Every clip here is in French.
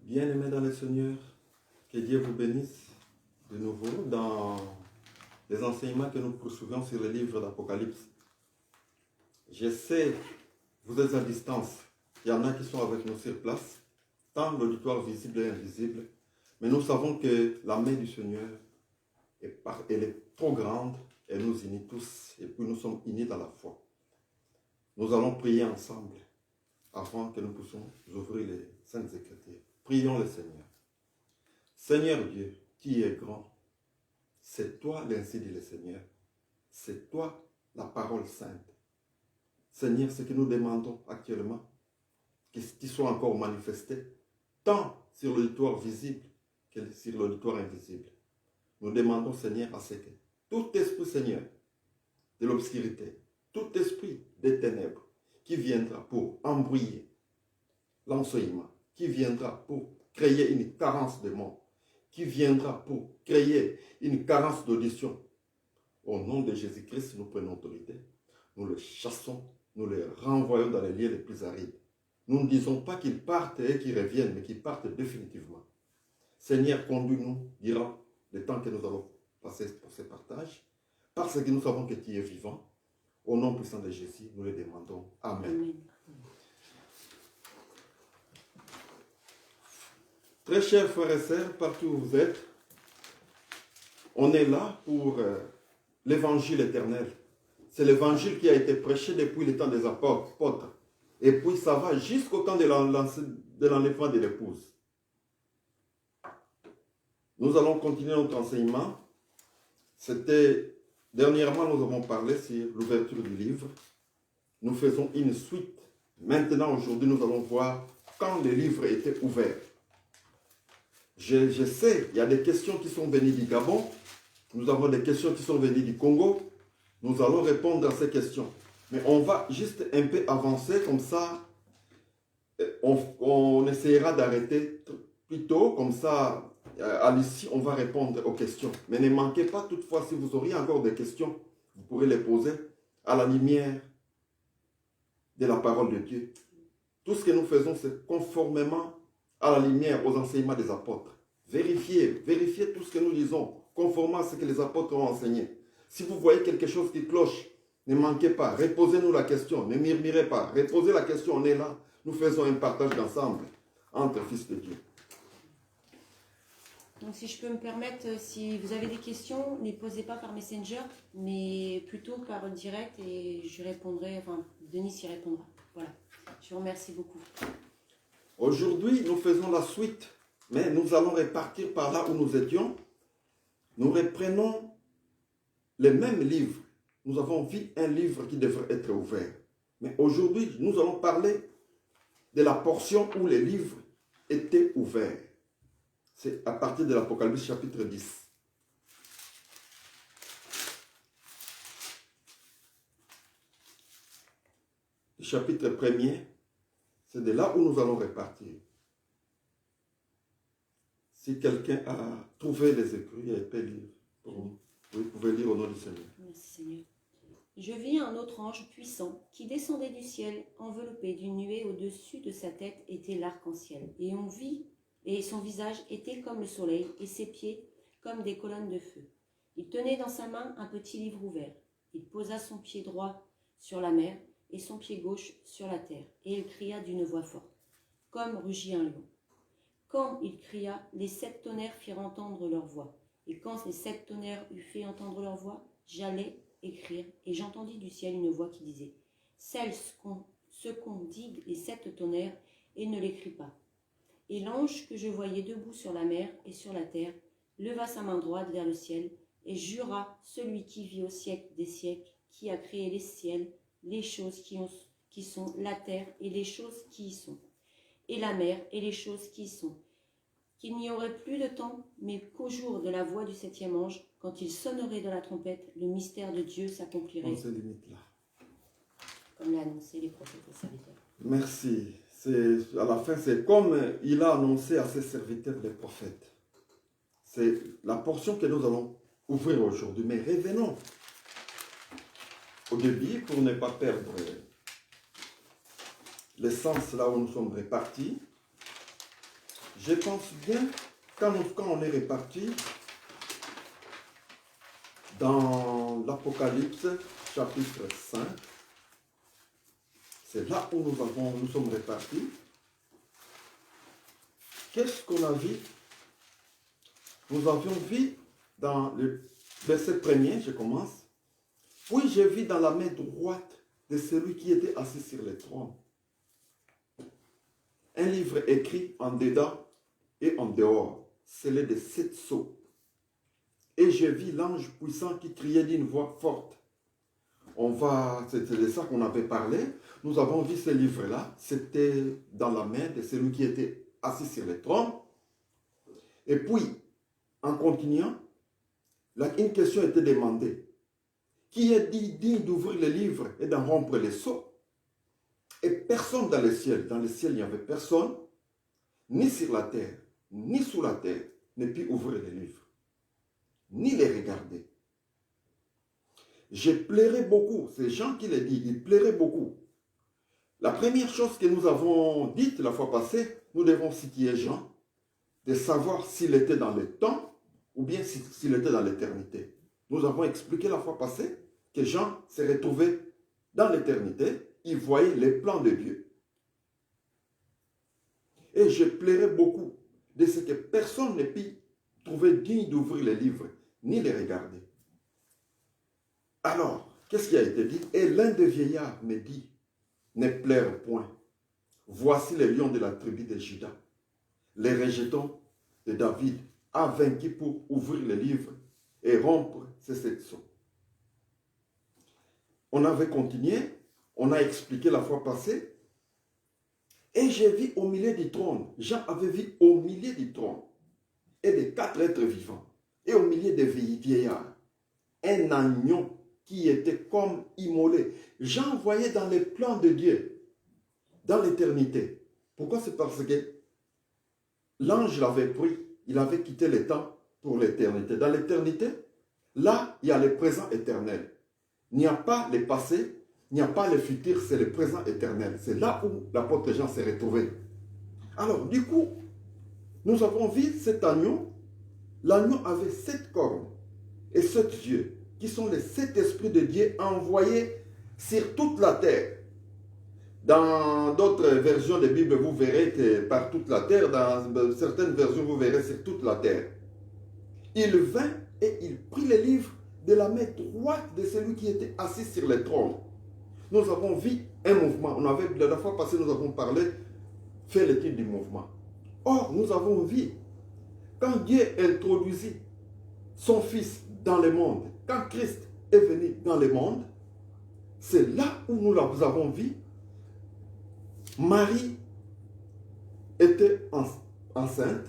Bien-aimés dans le Seigneur, que Dieu vous bénisse de nouveau dans les enseignements que nous poursuivons sur le livre d'Apocalypse. Je sais, vous êtes à distance, il y en a qui sont avec nous sur place, tant l'auditoire visible et invisible, mais nous savons que la main du Seigneur, elle est trop grande, elle nous unit tous, et puis nous sommes unis dans la foi. Nous allons prier ensemble avant que nous puissions ouvrir les Saintes Écritures. Prions le Seigneur. Seigneur Dieu, qui est grand, c'est toi l'ainsi dit le Seigneur. C'est toi la parole sainte. Seigneur, ce que nous demandons actuellement, qu'il soit encore manifesté, tant sur l'auditoire visible que sur l'auditoire invisible. Nous demandons, Seigneur, à ce que tout esprit, Seigneur, de l'obscurité, tout esprit des ténèbres qui viendra pour embrouiller l'enseignement, qui viendra pour créer une carence de mots, qui viendra pour créer une carence d'audition. Au nom de Jésus-Christ, nous prenons autorité. Nous le chassons, nous le renvoyons dans les lieux les plus arides. Nous ne disons pas qu'ils partent et qu'ils reviennent, mais qu'ils partent définitivement. Seigneur, conduis-nous durant le temps que nous allons passer pour ce partage, parce que nous savons que tu es vivant. Au nom puissant de Jésus, nous le demandons. Amen. Amen. Très chers frères et sœurs, partout où vous êtes, on est là pour l'évangile éternel. C'est l'évangile qui a été prêché depuis le temps des apôtres. Et puis ça va jusqu'au temps de l'enlèvement de l'épouse. Nous allons continuer notre enseignement. Dernièrement, nous avons parlé sur l'ouverture du livre. Nous faisons une suite. Maintenant, aujourd'hui, nous allons voir quand le livre était ouvert. Je sais, il y a des questions qui sont venues du Gabon. Nous avons des questions qui sont venues du Congo. Nous allons répondre à ces questions. Mais on va juste un peu avancer, comme ça, on essaiera d'arrêter plus tôt, comme ça, à l'issue, on va répondre aux questions. Mais ne manquez pas toutefois, si vous auriez encore des questions, vous pourrez les poser à la lumière de la parole de Dieu. Tout ce que nous faisons, c'est conformément à la lumière, aux enseignements des apôtres. Vérifiez tout ce que nous disons, conformément à ce que les apôtres ont enseigné. Si vous voyez quelque chose qui cloche, ne manquez pas, reposez-nous la question, ne murmurez pas, reposez la question, on est là. Nous faisons un partage d'ensemble entre fils de Dieu. Donc si je peux me permettre, si vous avez des questions, ne les posez pas par Messenger, mais plutôt par direct et je répondrai, enfin Denis y répondra. Voilà, je vous remercie beaucoup. Aujourd'hui, nous faisons la suite, mais nous allons repartir par là où nous étions. Nous reprenons les mêmes livres. Nous avons vu un livre qui devrait être ouvert. Mais aujourd'hui, nous allons parler de la portion où les livres étaient ouverts. C'est à partir de l'Apocalypse chapitre 10. Le chapitre 1er, c'est de là où nous allons repartir. Si quelqu'un a trouvé les écrits, il peut lire pour nous. Vous pouvez lire au nom du Seigneur. Merci Seigneur. Je vis un autre ange puissant qui descendait du ciel, enveloppé d'une nuée au-dessus de sa tête était l'arc-en-ciel. Et son visage était comme le soleil, et ses pieds comme des colonnes de feu. Il tenait dans sa main un petit livre ouvert. Il posa son pied droit sur la mer, et son pied gauche sur la terre. Et il cria d'une voix forte, comme rugit un lion. Quand il cria, les 7 tonnerres firent entendre leur voix. Et quand les 7 tonnerres eurent fait entendre leur voix, j'allais écrire, et j'entendis du ciel une voix qui disait « Celle ce qu'on dit les 7 tonnerres, et ne l'écrit pas. » Et l'ange que je voyais debout sur la mer et sur la terre leva sa main droite vers le ciel et jura celui qui vit au siècle des siècles, qui a créé les ciels, les choses qui sont, la terre et les choses qui y sont, et la mer et les choses qui y sont, qu'il n'y aurait plus de temps, mais qu'au jour de la voix du 7e ange, quand il sonnerait de la trompette, le mystère de Dieu s'accomplirait. On se limite là. Comme l'a annoncé les prophètes et serviteurs. Merci. À la fin, c'est comme il a annoncé à ses serviteurs les prophètes. C'est la portion que nous allons ouvrir aujourd'hui. Mais revenons au début pour ne pas perdre l'essence là où nous sommes répartis. je pense bien, quand on est réparti dans l'Apocalypse, chapitre 5, c'est là où nous sommes répartis. Qu'est-ce qu'on a vu? Nous avions vu dans le verset premier, je commence. Puis je vis dans la main droite de celui qui était assis sur le trône un livre écrit en dedans et en dehors, scellé de 7 sceaux. Et je vis l'ange puissant qui criait d'une voix forte. C'était de ça qu'on avait parlé. Nous avons vu ce livre-là. C'était dans la main de celui qui était assis sur le trône. Et puis, en continuant, une question était demandée. Qui est digne d'ouvrir le livre et d'en rompre les sceaux? Et personne dans le ciel, il n'y avait personne, ni sur la terre, ni sous la terre, ne put ouvrir les livres, ni les regarder. Je plairais beaucoup, c'est Jean qui l'a dit, il plairait beaucoup. La première chose que nous avons dite la fois passée, nous devons citer Jean, de savoir s'il était dans le temps ou bien s'il était dans l'éternité. Nous avons expliqué la fois passée que Jean s'est retrouvé dans l'éternité, il voyait les plans de Dieu. Et je plairais beaucoup de ce que personne ne put trouver digne d'ouvrir les livres, ni les regarder. Alors, qu'est-ce qui a été dit? Et l'un des vieillards me dit, ne pleure point. Voici les lions de la tribu de Juda. Les rejetons de David a vaincu pour ouvrir les livres et rompre ces 7 sceaux. On avait continué, on a expliqué la fois passée, et j'ai vu au milieu du trône, Jean avait vu au milieu du trône, et des 4 êtres vivants, et au milieu des vieillards, un agneau qui était comme immolé. Jean voyait dans les plans de Dieu, dans l'éternité. Pourquoi? C'est parce que l'ange l'avait pris, il avait quitté le temps pour l'éternité. Dans l'éternité, là, il y a le présent éternel. Il n'y a pas le passé, il n'y a pas le futur, c'est le présent éternel. C'est là où l'apôtre Jean s'est retrouvé. Alors, du coup, nous avons vu cet agneau. L'agneau avait 7 cornes et 7 yeux, qui sont les 7 esprits de Dieu envoyés sur toute la terre. Dans d'autres versions de Bible, vous verrez que par toute la terre, dans certaines versions, vous verrez sur toute la terre. Il vint et il prit les livres de la main droite de celui qui était assis sur le trône. Nous avons vu un mouvement. La fois passée, nous avons parlé, fait l'étude du mouvement. Or, nous avons vu, quand Dieu introduisit son Fils dans le monde, quand Christ est venu dans le monde, c'est là où nous avons vu, Marie était enceinte.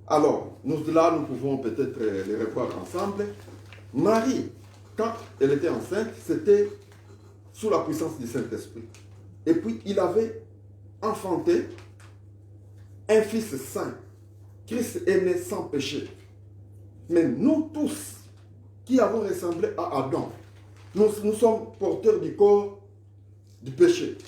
Alors, nous pouvons peut-être les revoir ensemble. Marie, quand elle était enceinte, c'était sous la puissance du Saint-Esprit. Et puis, il avait enfanté un fils saint. Christ est né sans péché. Mais nous tous, qui avons ressemblé à Adam, nous sommes porteurs du corps du péché.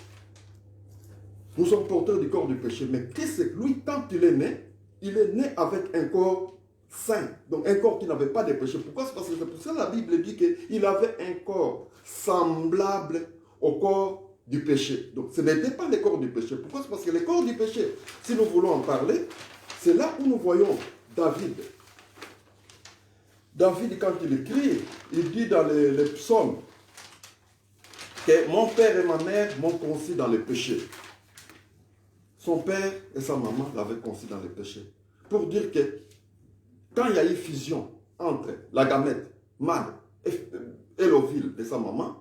Nous sommes porteurs du corps du péché. Mais Christ, lui, quand il est né avec un corps saint. Donc un corps qui n'avait pas de péché. Pourquoi? C'est parce que c'est pour ça que la Bible dit qu'il avait un corps semblable au corps du péché. Donc ce n'était pas le corps du péché. Pourquoi? C'est parce que le corps du péché, si nous voulons en parler, c'est là où nous voyons David. David, quand il écrit, il dit dans les psaumes que mon père et ma mère m'ont conçu dans le péché. Son père et sa maman l'avaient conçu dans le péché. Pour dire que quand il y a eu fusion entre la gamète mâle et l'ovule de sa maman,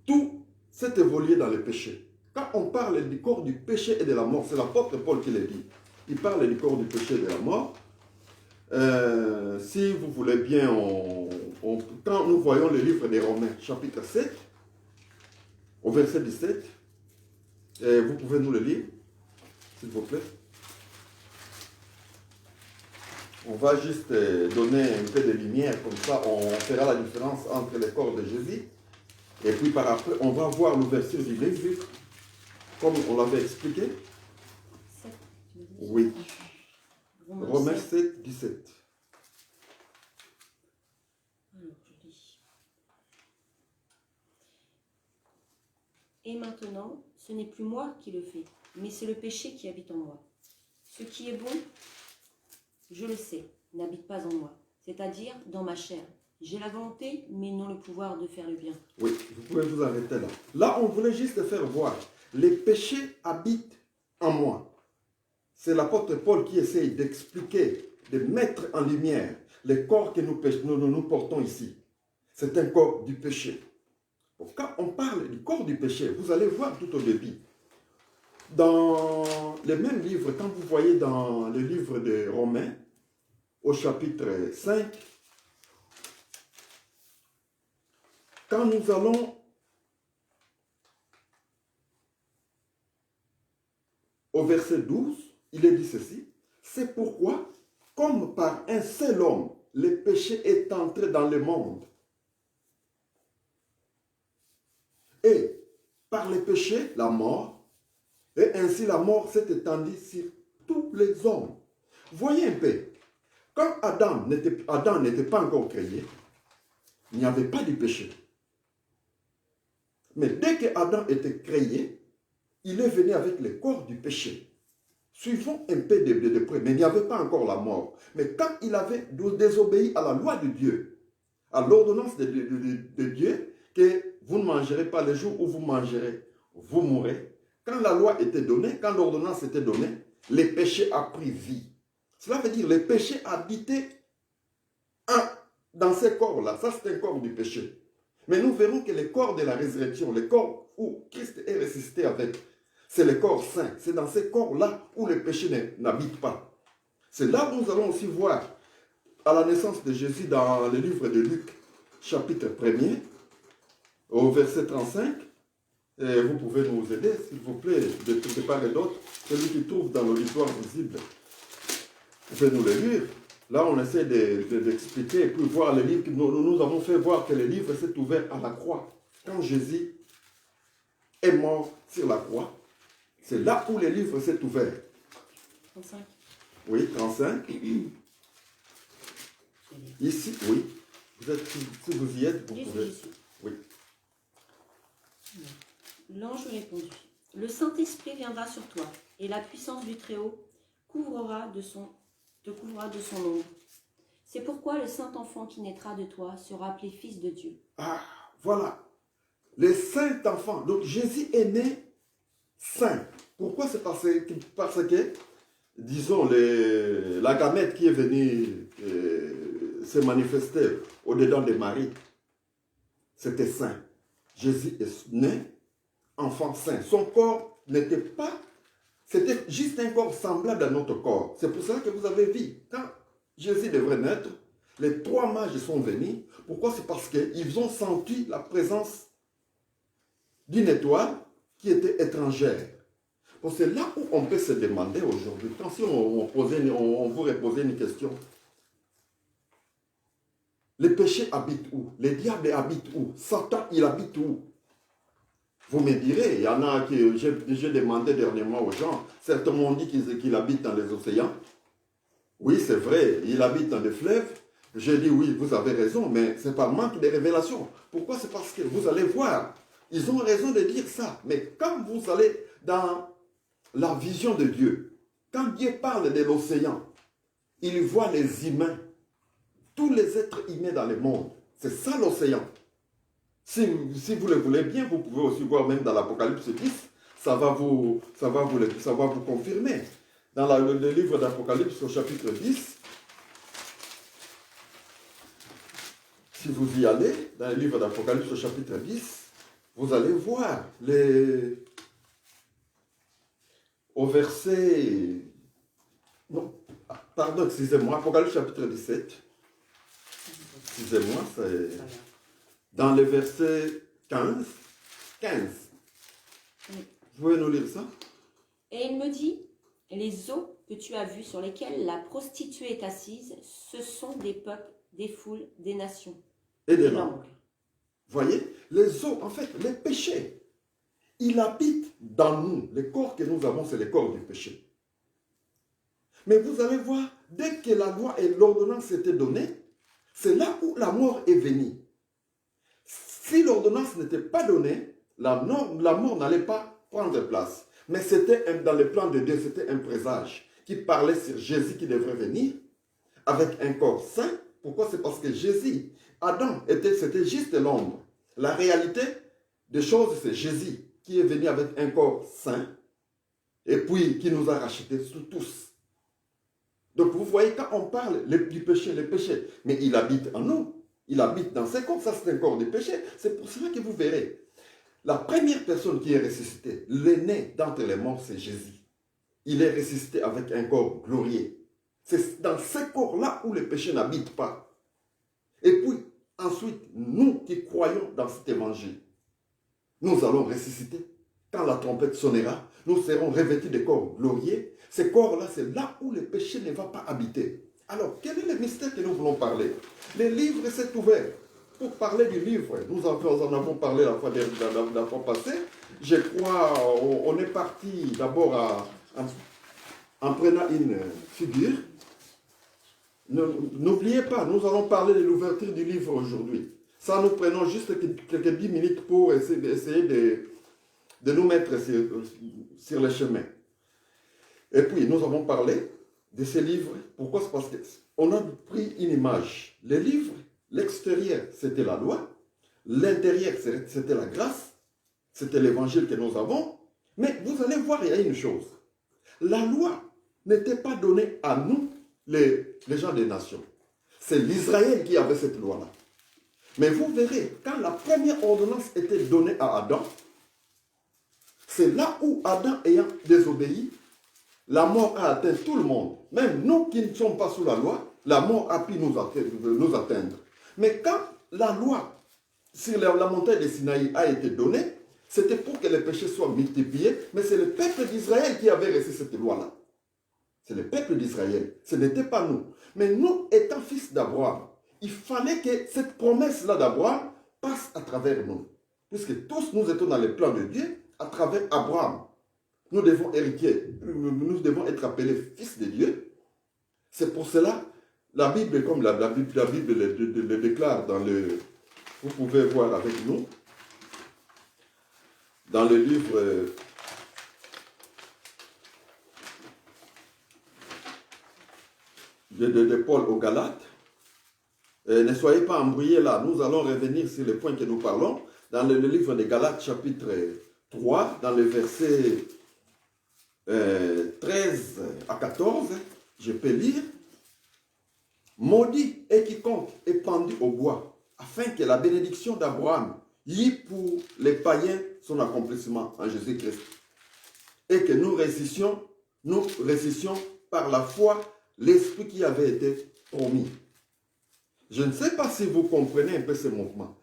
tout s'est évolué dans le péché. Quand on parle du corps du péché et de la mort, c'est l'apôtre Paul qui le dit. Il parle du corps du péché et de la mort. Si vous voulez bien, quand nous voyons le livre des Romains, chapitre 7, au verset 17, vous pouvez nous le lire, s'il vous plaît. On va juste donner un peu de lumière, comme ça on fera la différence entre le corps de Jésus. Et puis par après, on va voir l'ouverture du livre, comme on l'avait expliqué. Oui. Romains 7. 7, 17. Alors, je lis. Et maintenant, ce n'est plus moi qui le fais, mais c'est le péché qui habite en moi. Ce qui est bon, je le sais, n'habite pas en moi, c'est-à-dire dans ma chair. J'ai la volonté, mais non le pouvoir de faire le bien. Oui, vous pouvez vous arrêter là. Là, on voulait juste faire voir. Les péchés habitent en moi. C'est l'apôtre Paul qui essaye d'expliquer, de mettre en lumière les corps que nous portons ici. C'est un corps du péché. Donc, quand on parle du corps du péché, vous allez voir tout au début. Dans les mêmes livres, quand vous voyez dans le livre de Romains, au chapitre 5, quand nous allons au verset 12, il est dit ceci, c'est pourquoi, comme par un seul homme, le péché est entré dans le monde, et par le péché, la mort, et ainsi la mort s'est étendue sur tous les hommes. Voyez un peu, quand Adam n'était pas encore créé, il n'y avait pas de péché. Mais dès que Adam était créé, il est venu avec le corps du péché. Suivons un peu de près, mais il n'y avait pas encore la mort. Mais quand il avait désobéi à la loi de Dieu, à l'ordonnance de Dieu, que vous ne mangerez pas le jour où vous mangerez, vous mourrez. Quand la loi était donnée, quand l'ordonnance était donnée, les péchés a pris vie. Cela veut dire que les péchés habitaient dans ces corps-là. Ça, c'est un corps du péché. Mais nous verrons que le corps de la résurrection, le corps où Christ est ressuscité avec, c'est le corps saint. C'est dans ces corps-là où le péché n'habite pas. C'est là où nous allons aussi voir, à la naissance de Jésus dans le livre de Luc, chapitre 1er, au verset 35, et vous pouvez nous aider, s'il vous plaît, de part et d'autre, celui qui trouve dans l'auditoire visible. Vous pouvez nous le lire. Là, on essaie d'expliquer et puis voir le livre. Nous avons fait voir que le livre s'est ouvert à la croix. Quand Jésus est mort sur la croix, c'est là où le livre s'est ouvert. 35. Oui, 35. Ici, oui. Si vous y êtes, vous pouvez. Oui. L'ange répondit, le Saint-Esprit viendra sur toi, et la puissance du Très-Haut te couvrira de son ombre. C'est pourquoi le Saint-Enfant qui naîtra de toi sera appelé Fils de Dieu. Ah, voilà. Le Saint-Enfant. Donc Jésus est né saint. Pourquoi? C'est parce que, disons, la gamète qui est venue se manifester au-dedans de Marie, c'était saint. Jésus est né enfant saint. Son corps n'était pas, c'était juste un corps semblable à notre corps. C'est pour cela que vous avez vu, quand Jésus devrait naître, les 3 mages sont venus. Pourquoi? C'est parce qu'ils ont senti la présence d'une étoile qui était étrangère. Bon, c'est là où on peut se demander aujourd'hui, quand si on vous reposait une question, le péché habite où? Le diable habite où? Satan, il habite où? Vous me direz, il y en a qui, j'ai demandé dernièrement aux gens, certains m'ont dit qu'il habite dans les océans. Oui, c'est vrai, il habite dans les fleuves. J'ai dit oui, vous avez raison, mais c'est par manque de révélation. Pourquoi? C'est parce que vous allez voir, ils ont raison de dire ça. Mais quand vous allez dans la vision de Dieu, quand Dieu parle de l'océan, il voit les humains, tous les êtres humains dans le monde. C'est ça l'océan. Si vous le voulez bien, vous pouvez aussi voir même dans l'Apocalypse 10, ça va vous confirmer. Dans le livre d'Apocalypse au chapitre 10, si vous y allez, dans le livre d'Apocalypse au chapitre 10, vous allez voir au verset... Non, pardon, excusez-moi, Apocalypse chapitre 17. Excusez-moi, c'est... Dans le verset 15. Oui. Vous pouvez nous lire ça? Et il me dit, les eaux que tu as vues sur lesquelles la prostituée est assise, ce sont des peuples, des foules, des nations et des langues. Voyez, les eaux, en fait, les péchés, il habite dans nous. Les corps que nous avons, c'est les corps du péché. Mais vous allez voir, dès que la loi et l'ordonnance étaient données, c'est là où la mort est venue. Si l'ordonnance n'était pas donnée, la mort n'allait pas prendre place. Mais c'était dans le plan de Dieu, c'était un présage qui parlait sur Jésus qui devrait venir avec un corps saint. Pourquoi? C'est parce que Jésus, Adam, c'était juste l'ombre. La réalité des choses, c'est Jésus qui est venu avec un corps saint et puis qui nous a rachetés tous. Donc vous voyez, quand on parle du péché, le péché, mais il habite en nous. Il habite dans ce corps, ça c'est un corps de péché. C'est pour cela que vous verrez. La première personne qui est ressuscitée, l'aîné d'entre les morts, c'est Jésus. Il est ressuscité avec un corps glorieux. C'est dans ce corps-là où le péché n'habite pas. Et puis, ensuite, nous qui croyons dans cet évangile, nous allons ressusciter. Quand la trompette sonnera, nous serons revêtus de corps glorieux. Ces corps-là, c'est là où le péché ne va pas habiter. Alors, quel est le mystère que nous voulons parler? Le livre s'est ouvert. Pour parler du livre, nous en avons parlé la fois passée. Je crois, on est parti d'abord en prenant une figure. N'oubliez pas, nous allons parler de l'ouverture du livre aujourd'hui. Ça, nous prenons juste quelques 10 minutes pour essayer de nous mettre sur le chemin. Et puis, nous avons parlé de ces livres. Pourquoi? C'est parce qu'on a pris une image. Les livres, l'extérieur, c'était la loi. L'intérieur, c'était la grâce. C'était l'évangile que nous avons. Mais vous allez voir, il y a une chose. La loi n'était pas donnée à nous, les gens des nations. C'est l'Israël qui avait cette loi-là. Mais vous verrez, quand la première ordonnance était donnée à Adam, c'est là où Adam ayant désobéi, la mort a atteint tout le monde. Même nous qui ne sommes pas sous la loi, la mort a pu nous atteindre. Mais quand la loi sur la montagne de Sinaï a été donnée, c'était pour que les péchés soient multipliés, mais c'est le peuple d'Israël qui avait reçu cette loi-là. C'est le peuple d'Israël, ce n'était pas nous. Mais nous, étant fils d'Abraham, il fallait que cette promesse-là d'Abraham passe à travers nous. Puisque tous nous étions dans le plan de Dieu, à travers Abraham. Nous devons hériter, nous devons être appelés fils de Dieu. C'est pour cela, la Bible, comme la Bible le déclare dans le... Vous pouvez voir avec nous, dans le livre... de Paul aux Galates. Ne soyez pas embrouillés là, nous allons revenir sur les points que nous parlons. Dans le livre de Galates, chapitre 3, dans le verset 13 à 14, je peux lire. Maudit est quiconque est pendu au bois, afin que la bénédiction d'Abraham y pour les païens son accomplissement en Jésus-Christ. Et que nous réussissions par la foi l'esprit qui avait été promis. Je ne sais pas si vous comprenez un peu ce mouvement.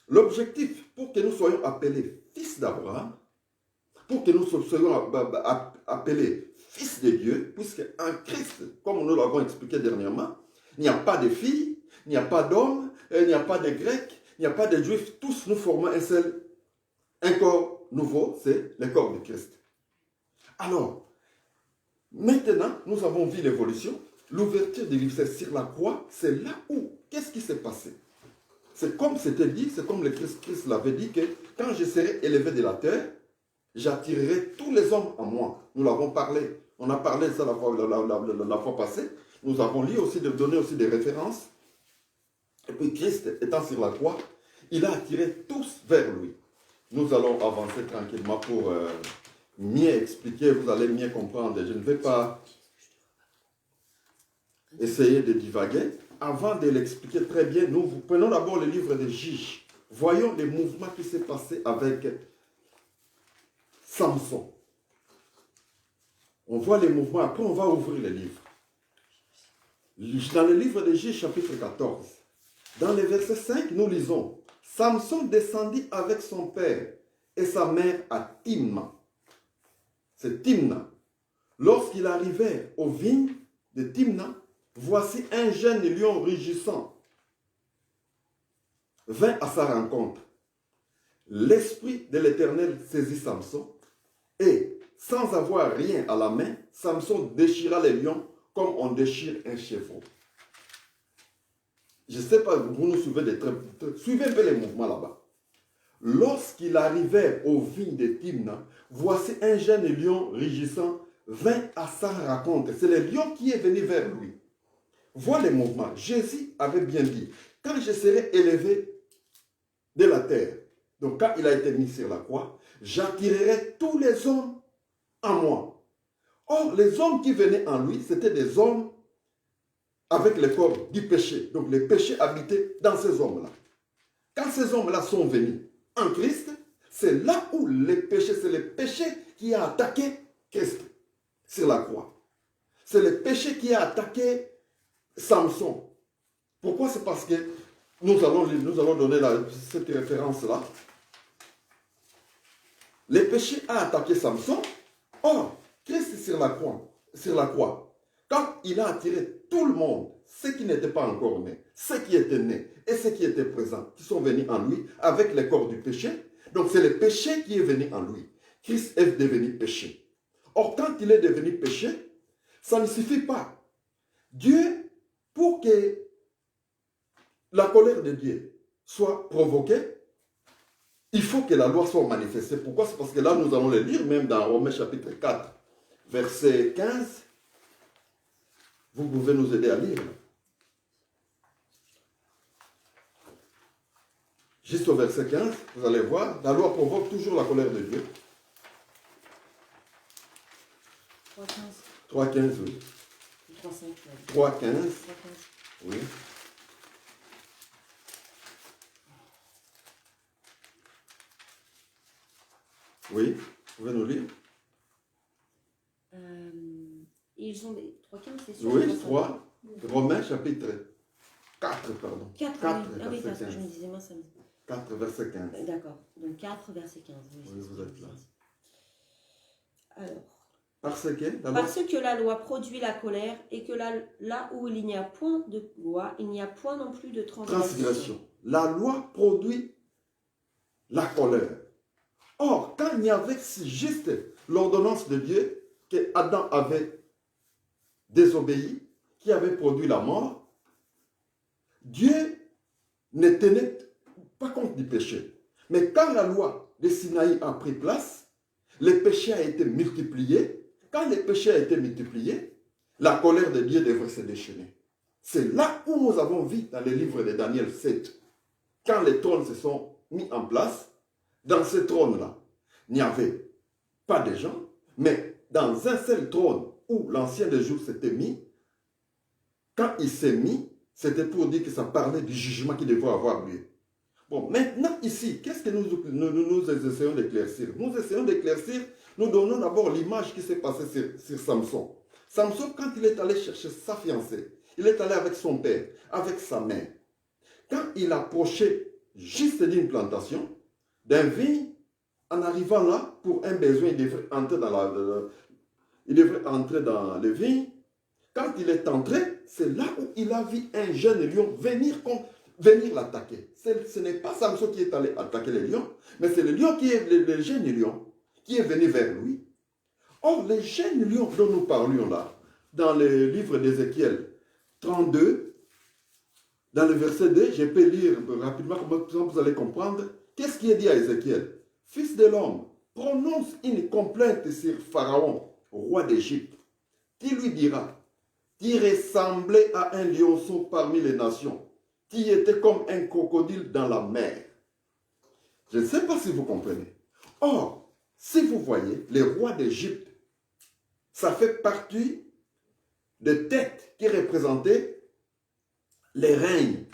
L'objectif, pour que nous soyons appelés fils d'Abraham, pour que nous soyons appelés fils de Dieu, puisque en Christ, comme nous l'avons expliqué dernièrement, il n'y a pas de filles, il n'y a pas d'hommes, il n'y a pas de grecs, il n'y a pas de juifs, tous nous formons un corps nouveau, c'est le corps de Christ. Alors, maintenant, nous avons vu l'évolution. L'ouverture du livre, c'est sur la croix. C'est là où, qu'est-ce qui s'est passé? C'est comme c'était dit, c'est comme le Christ l'avait dit, que quand je serai élevé de la terre, j'attirerai tous les hommes à moi. Nous l'avons parlé. On a parlé de ça la fois passée. Nous avons lu aussi, donné aussi des références. Et puis Christ, étant sur la croix, il a attiré tous vers lui. Nous allons avancer tranquillement pour... mieux expliquer, vous allez mieux comprendre. Je ne vais pas essayer de divaguer. Avant de l'expliquer très bien, nous prenons d'abord le livre des Juges. Voyons les mouvements qui s'est passé avec Samson. On voit les mouvements, après on va ouvrir le livre. Dans le livre des Juges, chapitre 14, dans le verset 5, nous lisons « Samson descendit avec son père et sa mère à Timna. » C'est Timna. Lorsqu'il arrivait aux vignes de Timna, voici un jeune lion rugissant vint à sa rencontre. L'esprit de l'Éternel saisit Samson et, sans avoir rien à la main, Samson déchira les lions comme on déchire un chevreau. Je ne sais pas, vous nous suivez des traits. Suivez un peu les mouvements là-bas. Lorsqu'il arrivait aux vignes de Timna, voici un jeune lion rugissant vint à sa rencontre. C'est le lion qui est venu vers lui. Vois les mouvements. Jésus avait bien dit, quand je serai élevé de la terre, donc quand il a été mis sur la croix, j'attirerai tous les hommes à moi. Or, les hommes qui venaient en lui, c'était des hommes avec le corps du péché. Donc, les péchés habitaient dans ces hommes-là. Quand ces hommes-là sont venus en Christ, c'est là où les péchés, c'est le péché qui a attaqué Christ sur la croix. C'est le péché qui a attaqué Samson. Pourquoi? C'est parce que nous allons donner cette référence-là. Le péché a attaqué Samson. Or, Christ sur la croix, quand il a attiré tout le monde, ceux qui n'étaient pas encore nés, ceux qui étaient nés et ceux qui étaient présents, qui sont venus en lui avec le corps du péché, donc c'est le péché qui est venu en lui. Christ est devenu péché. Or, quand il est devenu péché, ça ne suffit pas. Dieu, pour que la colère de Dieu soit provoquée, il faut que la loi soit manifestée. Pourquoi? C'est parce que là, nous allons le lire, même dans Romains chapitre 4, verset 15. Vous pouvez nous aider à lire. Juste au verset 15, vous allez voir, la loi provoque toujours la colère de Dieu. 3.15. 3.15, oui. 3.5. 3.15, oui. Oui, vous pouvez nous lire? Ils ont des 3.15, c'est sûr. Oui, 3. Romains chapitre 4, pardon. 4, 4 oui. Ah oui, parce que je me 15. disais, moi, ça me... 4, verset 15. D'accord. Donc 4, verset 15. Oui, Oui, vous êtes là. Alors. Parce que la loi produit la colère et que là où il n'y a point de loi, il n'y a point non plus de transgression. La loi produit la colère. Or, quand il y avait juste l'ordonnance de Dieu, que Adam avait désobéi, qui avait produit la mort, Dieu ne tenait pas compte du péché. Mais quand la loi de Sinaï a pris place, le péché a été multiplié. Quand le péché a été multiplié, la colère de Dieu devrait se déchaîner. C'est là où nous avons vu dans le livre de Daniel 7, quand les trônes se sont mis en place, dans ce trône-là, il n'y avait pas de gens, mais dans un seul trône où l'ancien des jours s'était mis, quand il s'est mis, c'était pour dire que ça parlait du jugement qui devait avoir lieu. Bon, maintenant ici, qu'est-ce que nous essayons d'éclaircir? Nous essayons d'éclaircir, nous donnons d'abord l'image qui s'est passée sur Samson. Samson, quand il est allé chercher sa fiancée, il est allé avec son père, avec sa mère. Quand il approchait juste d'une plantation, d'un vigne, en arrivant là, pour un besoin, il devrait entrer dans le vigne. Quand il est entré, c'est là où il a vu un jeune lion venir l'attaquer. Ce n'est pas Samson qui est allé attaquer le lion, mais c'est le lion qui est le jeune lion qui est venu vers lui. Or, le jeune lion dont nous parlions là, dans le livre d'Ézéchiel 32, dans le verset 2, je peux lire rapidement, comme vous allez comprendre. Qu'est-ce qui est dit à Ézéchiel? Fils de l'homme, prononce une complainte sur Pharaon, roi d'Égypte, qui lui dira, qui ressemblait à un lionceau parmi les nations, qui était comme un crocodile dans la mer. Je ne sais pas si vous comprenez. Or, si vous voyez, les rois d'Égypte, ça fait partie des têtes qui représentaient les règnes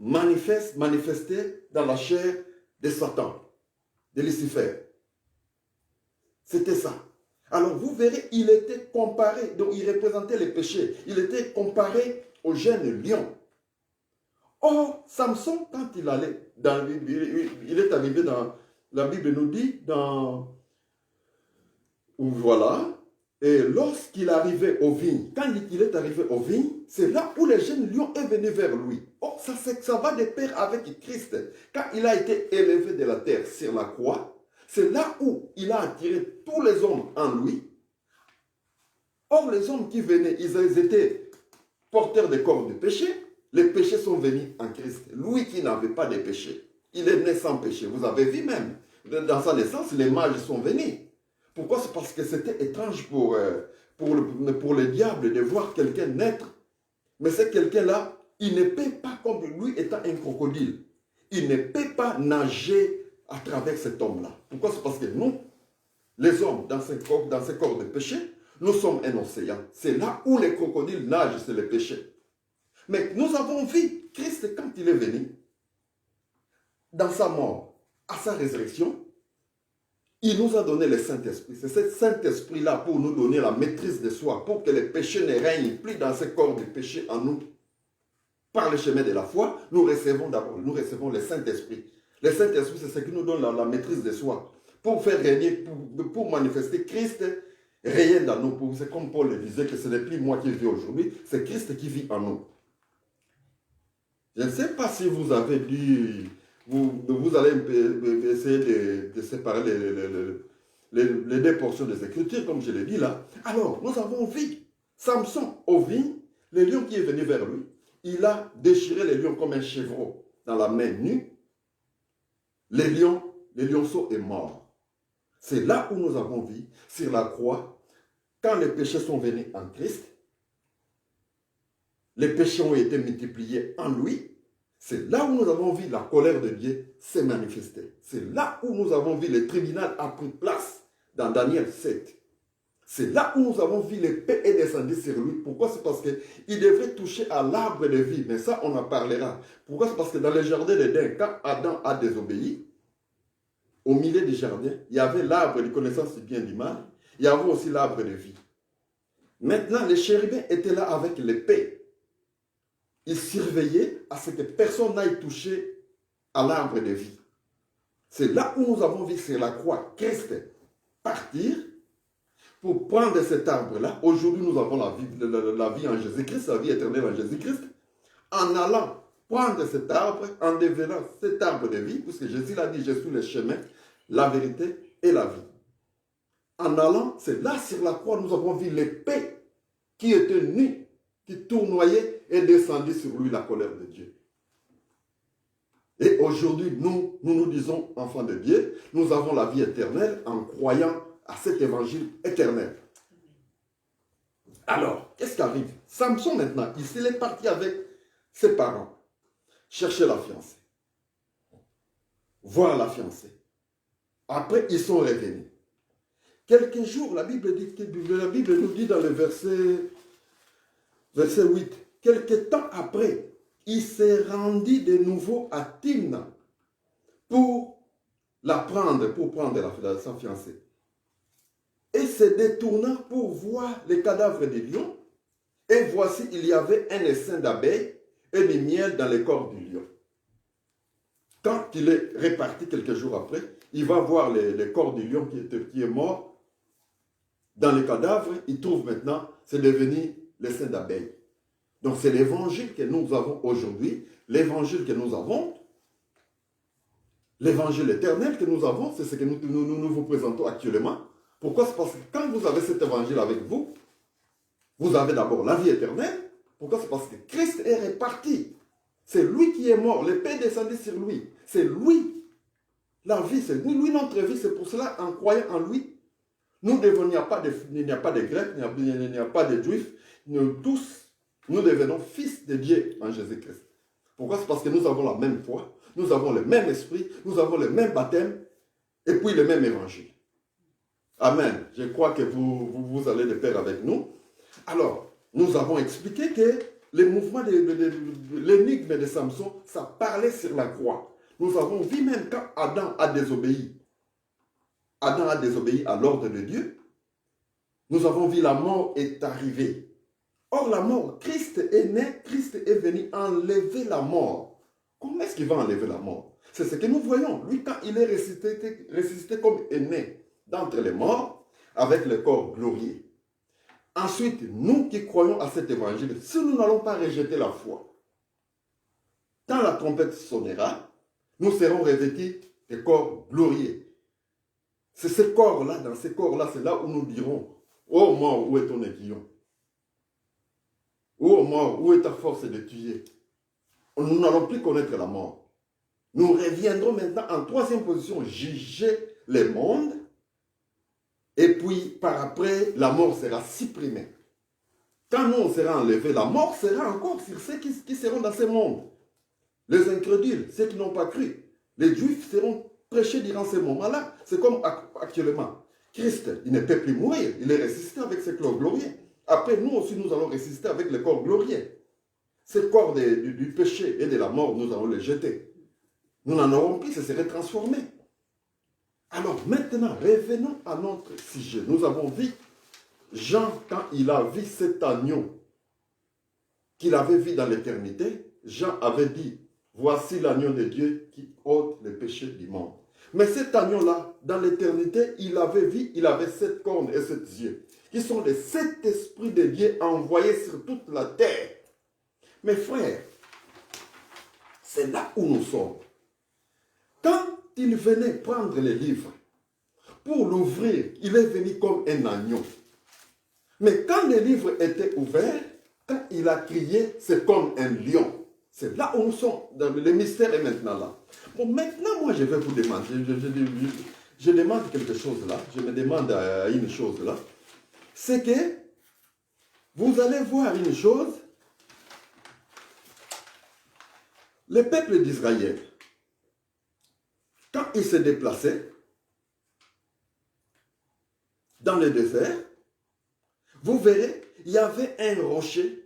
manifestés dans la chair de Satan, de Lucifer. C'était ça. Alors vous verrez, il était comparé, donc il représentait les péchés, il était comparé au jeune lion. Or, Samson, quand il allait, il est arrivé dans, la Bible nous dit, voilà, et lorsqu'il arrivait aux vignes, quand il est arrivé aux vignes, c'est là où le jeune lion est venu vers lui. Or, ça va de pair avec Christ. Quand il a été élevé de la terre sur la croix, c'est là où il a attiré tous les hommes en lui. Or, les hommes qui venaient, ils étaient porteurs des corps de péché. Les péchés sont venus en Christ. Lui qui n'avait pas de péché, il est né sans péché. Vous avez vu même, dans sa naissance, les mages sont venus. Pourquoi? C'est parce que c'était étrange pour le diable de voir quelqu'un naître. Mais c'est quelqu'un-là, il ne peut pas, comme lui étant un crocodile, il ne peut pas nager à travers cet homme-là. Pourquoi? C'est parce que nous, les hommes, dans ces corps de péché, nous sommes un océan. C'est là où les crocodiles nagent, c'est le péché. Mais nous avons vu Christ quand il est venu, dans sa mort, à sa résurrection, il nous a donné le Saint-Esprit. C'est ce Saint-Esprit-là pour nous donner la maîtrise de soi, pour que les péchés ne règnent plus dans ce corps de péché en nous. Par le chemin de la foi, nous recevons le Saint-Esprit. Le Saint-Esprit, c'est ce qui nous donne la maîtrise de soi. Pour faire régner, pour manifester Christ règne dans nous. C'est comme Paul le disait, que ce n'est plus moi qui vis aujourd'hui, c'est Christ qui vit en nous. Je ne sais pas si vous avez dû, vous allez essayer de séparer les deux portions des Écritures, comme je l'ai dit là. Alors, nous avons vu Samson au vigne, le lion qui est venu vers lui. Il a déchiré les lions comme un chevreau dans la main nue. Le lionceau est mort. C'est là où nous avons vu, sur la croix, quand les péchés sont venus en Christ, les péchés ont été multipliés en lui. C'est là où nous avons vu la colère de Dieu se manifester. C'est là où nous avons vu le tribunal a pris place dans Daniel 7. C'est là où nous avons vu l'épée est descendue sur lui. Pourquoi? C'est parce qu'il devrait toucher à l'arbre de vie. Mais ça, on en parlera. Pourquoi? C'est parce que dans le jardin d'Éden, quand Adam a désobéi, au milieu du jardin, il y avait l'arbre de connaissance du bien et du mal. Il y avait aussi l'arbre de vie. Maintenant, les chérubins étaient là avec l'épée. Ils surveillaient à ce que personne n'aille toucher à l'arbre de vie. C'est là où nous avons vu sur la croix Christ partir pour prendre cet arbre-là. Aujourd'hui, nous avons la vie en Jésus-Christ, la vie éternelle en Jésus-Christ, en allant prendre cet arbre, en devenant cet arbre de vie, puisque Jésus l'a dit, je suis le chemin, la vérité et la vie. En allant, c'est là sur la croix, nous avons vu l'épée qui était nue, qui tournoyait et descendait sur lui la colère de Dieu. Et aujourd'hui, nous disons, enfants de Dieu, nous avons la vie éternelle en croyant à cet évangile éternel. Alors, qu'est-ce qui arrive? Samson maintenant, il est parti avec ses parents, chercher la fiancée, voir la fiancée. Après, ils sont revenus. Quelques jours, la Bible nous dit dans le verset 8, quelques temps après, il s'est rendu de nouveau à Timna pour prendre sa fiancée. Et se détournant pour voir les cadavres des lions, et voici, il y avait un essaim d'abeilles et du miel dans les corps du lion. Quand il est reparti quelques jours après, il va voir les corps du lion qui est mort dans les cadavres. Il trouve maintenant, c'est devenu l'essaim d'abeilles. Donc c'est l'évangile que nous avons aujourd'hui, l'évangile que nous avons, l'évangile éternel que nous avons, c'est ce que nous vous présentons actuellement. Pourquoi? C'est parce que quand vous avez cet évangile avec vous, vous avez d'abord la vie éternelle. Pourquoi? C'est parce que Christ est reparti. C'est lui qui est mort, l'épée est descendue sur lui. C'est lui. La vie, c'est lui notre vie. C'est pour cela, en croyant en lui, il n'y a pas de Grecs, il n'y a pas de Juifs. Nous tous, nous devenons fils de Dieu en Jésus-Christ. Pourquoi? C'est parce que nous avons la même foi, nous avons le même esprit, nous avons le même baptême, et puis le même évangile. Amen. Je crois que vous allez le faire avec nous. Alors, nous avons expliqué que le mouvement l'énigme de Samson, ça parlait sur la croix. Nous avons vu même quand Adam a désobéi. Adam a désobéi à l'ordre de Dieu. Nous avons vu la mort est arrivée. Or, la mort, Christ est né, Christ est venu enlever la mort. Comment est-ce qu'il va enlever la mort? C'est ce que nous voyons. Lui, quand il est ressuscité comme né d'entre les morts, avec le corps glorieux. Ensuite, nous qui croyons à cet évangile, si nous n'allons pas rejeter la foi, quand la trompette sonnera, nous serons revêtus de corps glorieux. C'est ce corps-là, dans ce corps-là, c'est là où nous dirons Ô mort, où est ton aiguillon? Ô mort, où est ta force de tuer? Nous n'allons plus connaître la mort. Nous reviendrons maintenant en troisième position, juger les mondes. Et puis, par après, la mort sera supprimée. Quand nous, on sera enlevés, la mort sera encore sur ceux qui seront dans ce monde. Les incrédules, ceux qui n'ont pas cru. Les juifs seront prêchés durant ce moment-là. C'est comme actuellement. Christ, il ne peut plus mourir. Il est ressuscité avec ses corps glorieux. Après, nous aussi, nous allons ressusciter avec le corps glorieux. Ce corps du péché et de la mort, nous allons les jeter. Nous n'en aurons plus, ça serait transformé. Alors maintenant, revenons à notre sujet. Nous avons vu Jean, quand il a vu cet agneau qu'il avait vu dans l'éternité, Jean avait dit, voici l'agneau de Dieu qui ôte les péchés du monde. Mais cet agneau-là, dans l'éternité, il avait vu, il avait 7 cornes et 7 yeux, qui sont les 7 esprits de Dieu envoyés sur toute la terre. Mes frères, c'est là où nous sommes. Quand il venait prendre les livres, pour l'ouvrir, il est venu comme un agneau. Mais quand les livres étaient ouverts, quand il a crié, c'est comme un lion. C'est là où nous sommes. Le mystère est maintenant là. Bon, maintenant, moi, je vais vous demander. Je demande quelque chose là. Je me demande une chose là. C'est que vous allez voir une chose. Le peuple d'Israël, quand il s'est déplacé dans le désert, vous verrez, il y avait un rocher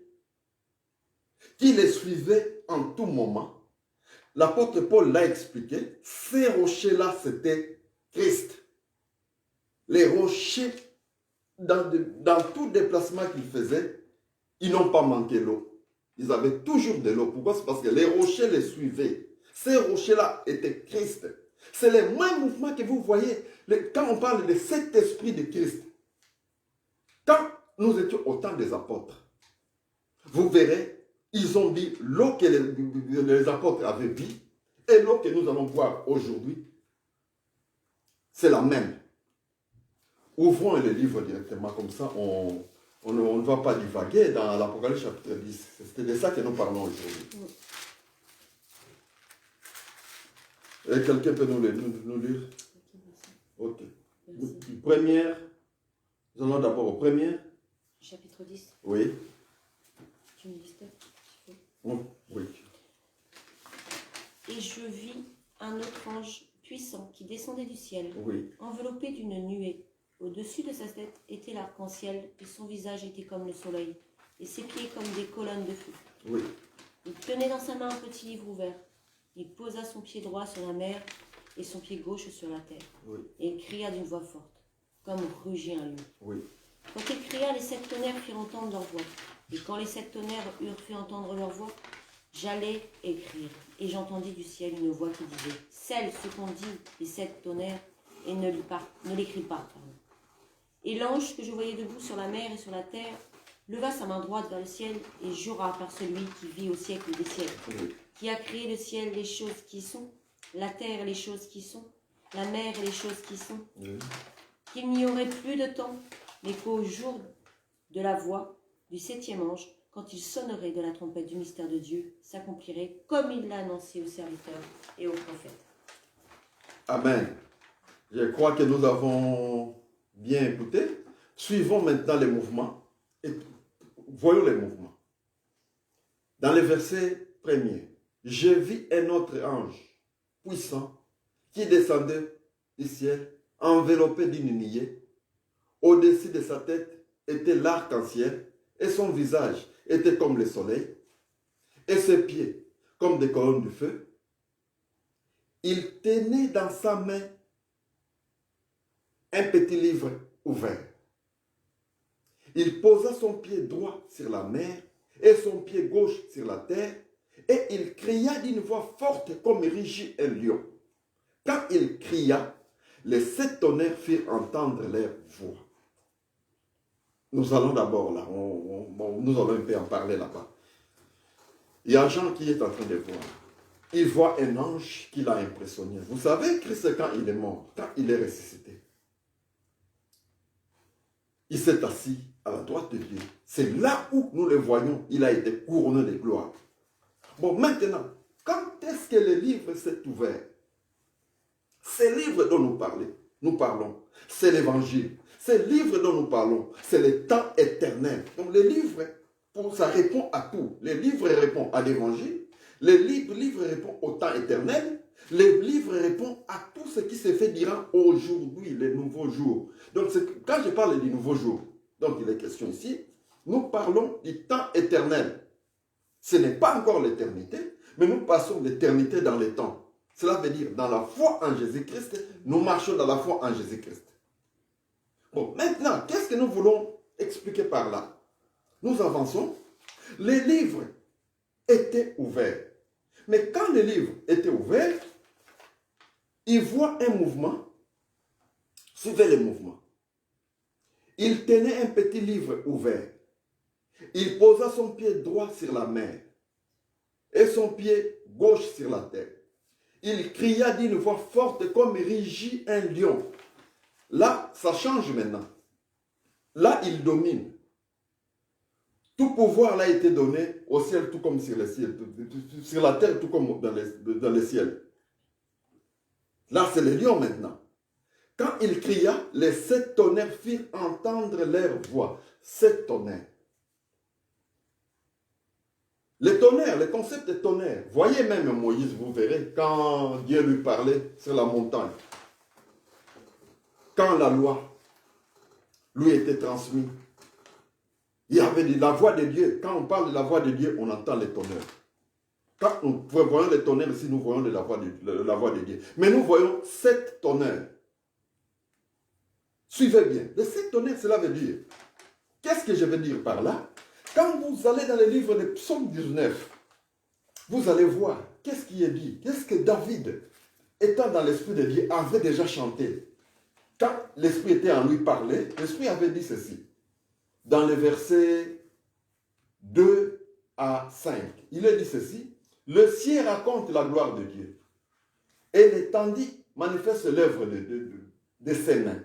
qui les suivait en tout moment. L'apôtre Paul l'a expliqué. Ces rochers-là, c'était Christ. Les rochers, dans tout déplacement qu'ils faisaient, ils n'ont pas manqué l'eau. Ils avaient toujours de l'eau. Pourquoi? C'est parce que les rochers les suivaient. Ces rochers-là étaient Christ. C'est le même mouvement que vous voyez quand on parle de cet esprit de Christ. Quand nous étions au temps des apôtres, vous verrez, ils ont dit l'eau que les apôtres avaient vue et l'eau que nous allons boire aujourd'hui, c'est la même. Ouvrons le livre directement, comme ça on ne va pas divaguer dans l'Apocalypse chapitre 10. C'est de ça que nous parlons aujourd'hui. Et quelqu'un peut nous lire? Ok. Première, nous allons d'abord aux premières. Chapitre 10. Oui. Tu me listes? Oui. Et je vis un autre ange puissant qui descendait du ciel, Oui. enveloppé d'une nuée. Au-dessus de sa tête était l'arc-en-ciel, et son visage était comme le soleil, et ses pieds comme des colonnes de feu. Oui. Il tenait dans sa main un petit livre ouvert. Il posa son pied droit sur la mer et son pied gauche sur la terre. Oui. Et il cria d'une voix forte, comme rugit un lion. Oui. Quand il cria, les 7 tonnerres firent entendre leur voix. Et quand les 7 tonnerres eurent fait entendre leur voix, j'allais écrire. Et j'entendis du ciel une voix qui disait, scelle ce qu'ont dit les 7 tonnerres et ne l'écris pas. Et l'ange que je voyais debout sur la mer et sur la terre leva sa main droite vers le ciel et jura par celui qui vit au siècle des siècles, Oui. qui a créé le ciel, les choses qui sont, la terre et les choses qui sont, la mer et les choses qui sont, Oui. qu'il n'y aurait plus de temps, mais qu'au jour de la voix du 7e ange, quand il sonnerait de la trompette du mystère de Dieu, s'accomplirait comme il l'a annoncé aux serviteurs et aux prophètes. Amen. Je crois que nous avons bien écouté. Suivons maintenant les mouvements et voyons les mouvements. Dans le verset premier, je vis un autre ange puissant qui descendait du ciel, enveloppé d'une nuée. Au-dessus de sa tête était l'arc-en-ciel et son visage était comme le soleil et ses pieds comme des colonnes de feu. Il tenait dans sa main un petit livre ouvert. Il posa son pied droit sur la mer et son pied gauche sur la terre, et il cria d'une voix forte comme rugit un lion. Quand il cria, les 7 tonnerres firent entendre leur voix. Nous allons d'abord là, nous allons un peu en parler là-bas. Il y a Jean qui est en train de voir. Il voit un ange qui l'a impressionné. Vous savez, Christ, quand il est mort, quand il est ressuscité, il s'est assis à la droite de Dieu. C'est là où nous le voyons, il a été couronné de gloire. Bon, maintenant, quand est-ce que le livre s'est ouvert? Ces livres dont nous parlons, c'est l'évangile. Ces livres dont nous parlons, c'est le temps éternel. Donc les livres, ça répond à tout. Les livres répondent à l'évangile, les livres répondent au temps éternel, les livres répondent à tout ce qui se fait durant aujourd'hui, les nouveaux jours. Donc quand je parle du nouveau jour, donc il est question ici, nous parlons du temps éternel. Ce n'est pas encore l'éternité, mais nous passons l'éternité dans le temps. Cela veut dire, dans la foi en Jésus-Christ, nous marchons dans la foi en Jésus-Christ. Bon, maintenant, qu'est-ce que nous voulons expliquer par là? Nous avançons. Les livres étaient ouverts. Mais quand les livres étaient ouverts, il voit un mouvement. Suivez le mouvement. Il tenait un petit livre ouvert. Il posa son pied droit sur la mer et son pied gauche sur la terre. Il cria d'une voix forte comme rugit un lion. Là, ça change maintenant. Là, il domine. Tout pouvoir l'a été donné au ciel, tout comme sur le ciel, sur la terre, tout comme dans le ciel. Là, c'est le lion maintenant. Quand il cria, les 7 tonnerres firent entendre leur voix. 7 tonnerres. Les tonnerres, le concept de tonnerre. Voyez même Moïse, vous verrez, quand Dieu lui parlait sur la montagne. Quand la loi lui était transmise, il y avait la voix de Dieu. Quand on parle de la voix de Dieu, on entend les tonnerres. Quand nous voyons les tonnerres ici, nous voyons la voix de Dieu. Mais nous voyons 7 tonnerres. Suivez bien. Les 7 tonnerres, cela veut dire. Qu'est-ce que je veux dire par là? Quand vous allez dans le livre de Psaume 19, vous allez voir qu'est-ce qui est dit. Qu'est-ce que David, étant dans l'esprit de Dieu, avait déjà chanté. Quand l'esprit était en lui parlé, l'esprit avait dit ceci. Dans les versets 2 à 5, il a dit ceci. Le ciel raconte la gloire de Dieu. Et l'étendue manifeste l'œuvre de ses mains.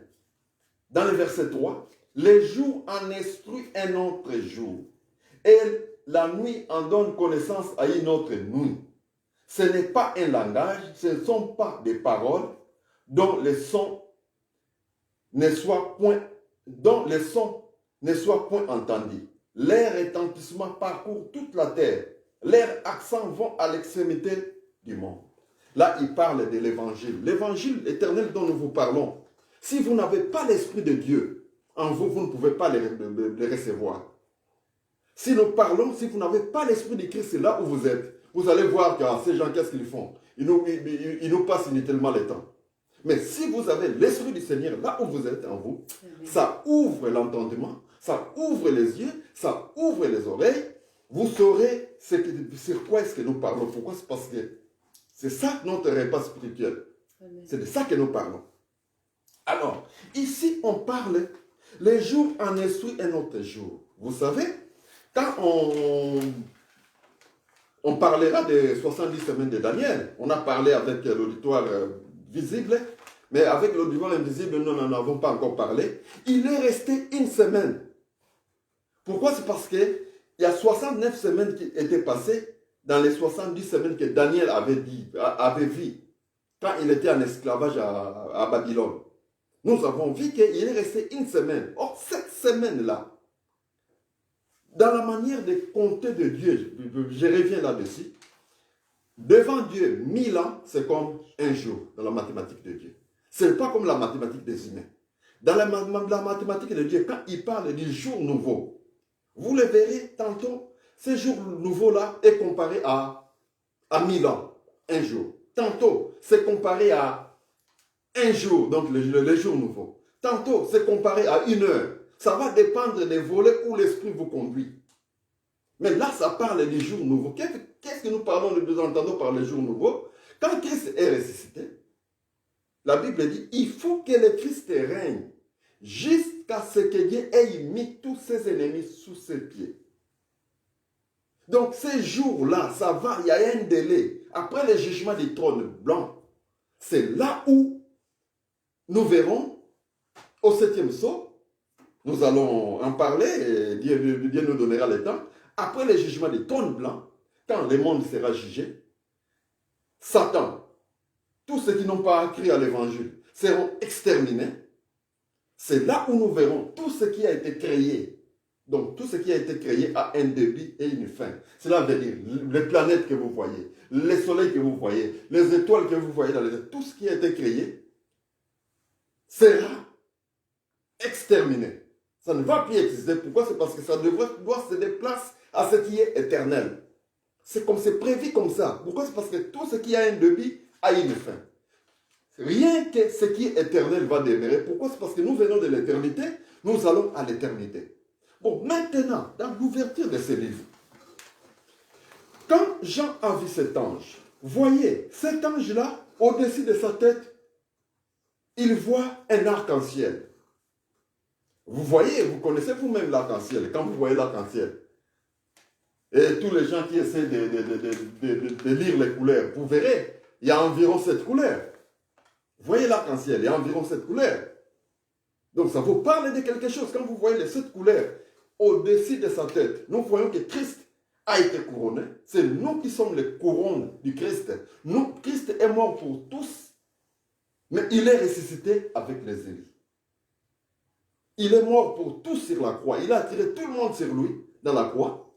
Dans le verset 3, les jours en instruit un autre jour. Et la nuit en donne connaissance à une autre nuit. Ce n'est pas un langage, ce ne sont pas des paroles dont les sons ne soient point entendus. Leur retentissement parcourt toute la terre. Leurs accents vont à l'extrémité du monde. Là, il parle de l'évangile. L'évangile éternel dont nous vous parlons. Si vous n'avez pas l'Esprit de Dieu en vous, vous ne pouvez pas les recevoir. Si nous parlons, si vous n'avez pas l'Esprit de Christ là où vous êtes, vous allez voir que ces gens, qu'est-ce qu'ils font? Ils nous passent inutilement le temps. Mais si vous avez l'Esprit du Seigneur là où vous êtes en vous, ça ouvre l'entendement, ça ouvre les yeux, ça ouvre les oreilles. Vous saurez sur quoi est-ce que nous parlons. Pourquoi? C'est parce que c'est ça notre repas spirituel. C'est de ça que nous parlons. Alors, ici, on parle les jours en instruit un autre jour. Vous savez, quand on parlera des 70 semaines de Daniel, on a parlé avec l'auditoire visible, mais avec l'auditoire invisible, nous n'en avons pas encore parlé. Il est resté une semaine. Pourquoi? C'est parce qu'il y a 69 semaines qui étaient passées dans les 70 semaines que Daniel avait vu quand il était en esclavage à Babylone. Nous avons vu qu'il est resté une semaine. Or, cette semaine-là, dans la manière de compter de Dieu, je reviens là-dessus, devant Dieu, 1000 ans, c'est comme un jour dans la mathématique de Dieu. Ce n'est pas comme la mathématique des humains. Dans la mathématique de Dieu, quand il parle du jour nouveau, vous le verrez tantôt, ce jour nouveau-là est comparé à 1000 ans, un jour. Tantôt, c'est comparé à un jour, donc le jour nouveau. Tantôt, c'est comparé à une heure. Ça va dépendre des volets où l'esprit vous conduit. Mais là, ça parle du jour nouveau. Qu'est-ce que nous entendons par le jour nouveau? Quand Christ est ressuscité, la Bible dit, il faut que le Christ règne jusqu'à ce que Dieu ait mis tous ses ennemis sous ses pieds. Donc, ces jours-là, ça va, il y a un délai. Après le jugement du trône blanc, c'est là où nous verrons au 7e sceau, Nous allons en parler, et Dieu nous donnera le temps. Après le jugement des trônes blancs, quand le monde sera jugé, Satan, tous ceux qui n'ont pas cru à l'évangile, seront exterminés. C'est là où nous verrons tout ce qui a été créé. Donc, tout ce qui a été créé a un début et une fin. Cela veut dire les planètes que vous voyez, les soleils que vous voyez, les étoiles que vous voyez dans les étoiles, tout ce qui a été créé sera exterminé. Ça ne va plus exister. Pourquoi? C'est parce que ça doit se déplacer à ce qui est éternel. C'est comme c'est prévu comme ça. Pourquoi? C'est parce que tout ce qui a un début a une fin. Rien que ce qui est éternel va demeurer. Pourquoi? C'est parce que nous venons de l'éternité, nous allons à l'éternité. Bon, maintenant, dans l'ouverture de ce livre, quand Jean a vu cet ange, voyez, cet ange-là, au-dessus de sa tête, il voit un arc-en-ciel. Vous voyez, vous connaissez vous-même l'arc-en-ciel, quand vous voyez l'arc-en-ciel. Et tous les gens qui essaient de lire les couleurs, vous verrez, il y a environ 7 couleurs. Vous voyez l'arc-en-ciel, il y a environ 7 couleurs. Donc ça vous parle de quelque chose. Quand vous voyez les 7 couleurs au-dessus de sa tête, nous voyons que Christ a été couronné. C'est nous qui sommes les couronnes du Christ. Nous, Christ est mort pour tous, mais il est ressuscité avec les élus. Il est mort pour tous sur la croix. Il a attiré tout le monde sur lui, dans la croix.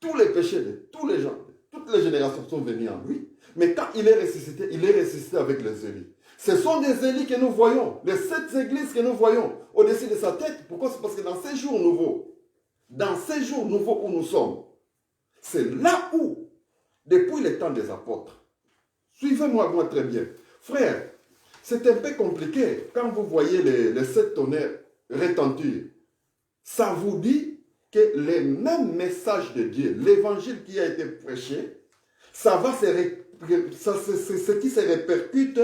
Tous les péchés de tous les gens, toutes les générations sont venues en lui. Mais quand il est ressuscité avec les élus. Ce sont des élus que nous voyons, les 7 églises que nous voyons au-dessus de sa tête. Pourquoi? C'est parce que dans ces jours nouveaux où nous sommes, c'est là où, depuis le temps des apôtres, suivez-moi moi très bien. Frère, c'est un peu compliqué quand vous voyez les 7 tonnerres retentir. Ça vous dit que le même message de Dieu, l'évangile qui a été prêché, c'est ce qui se répercute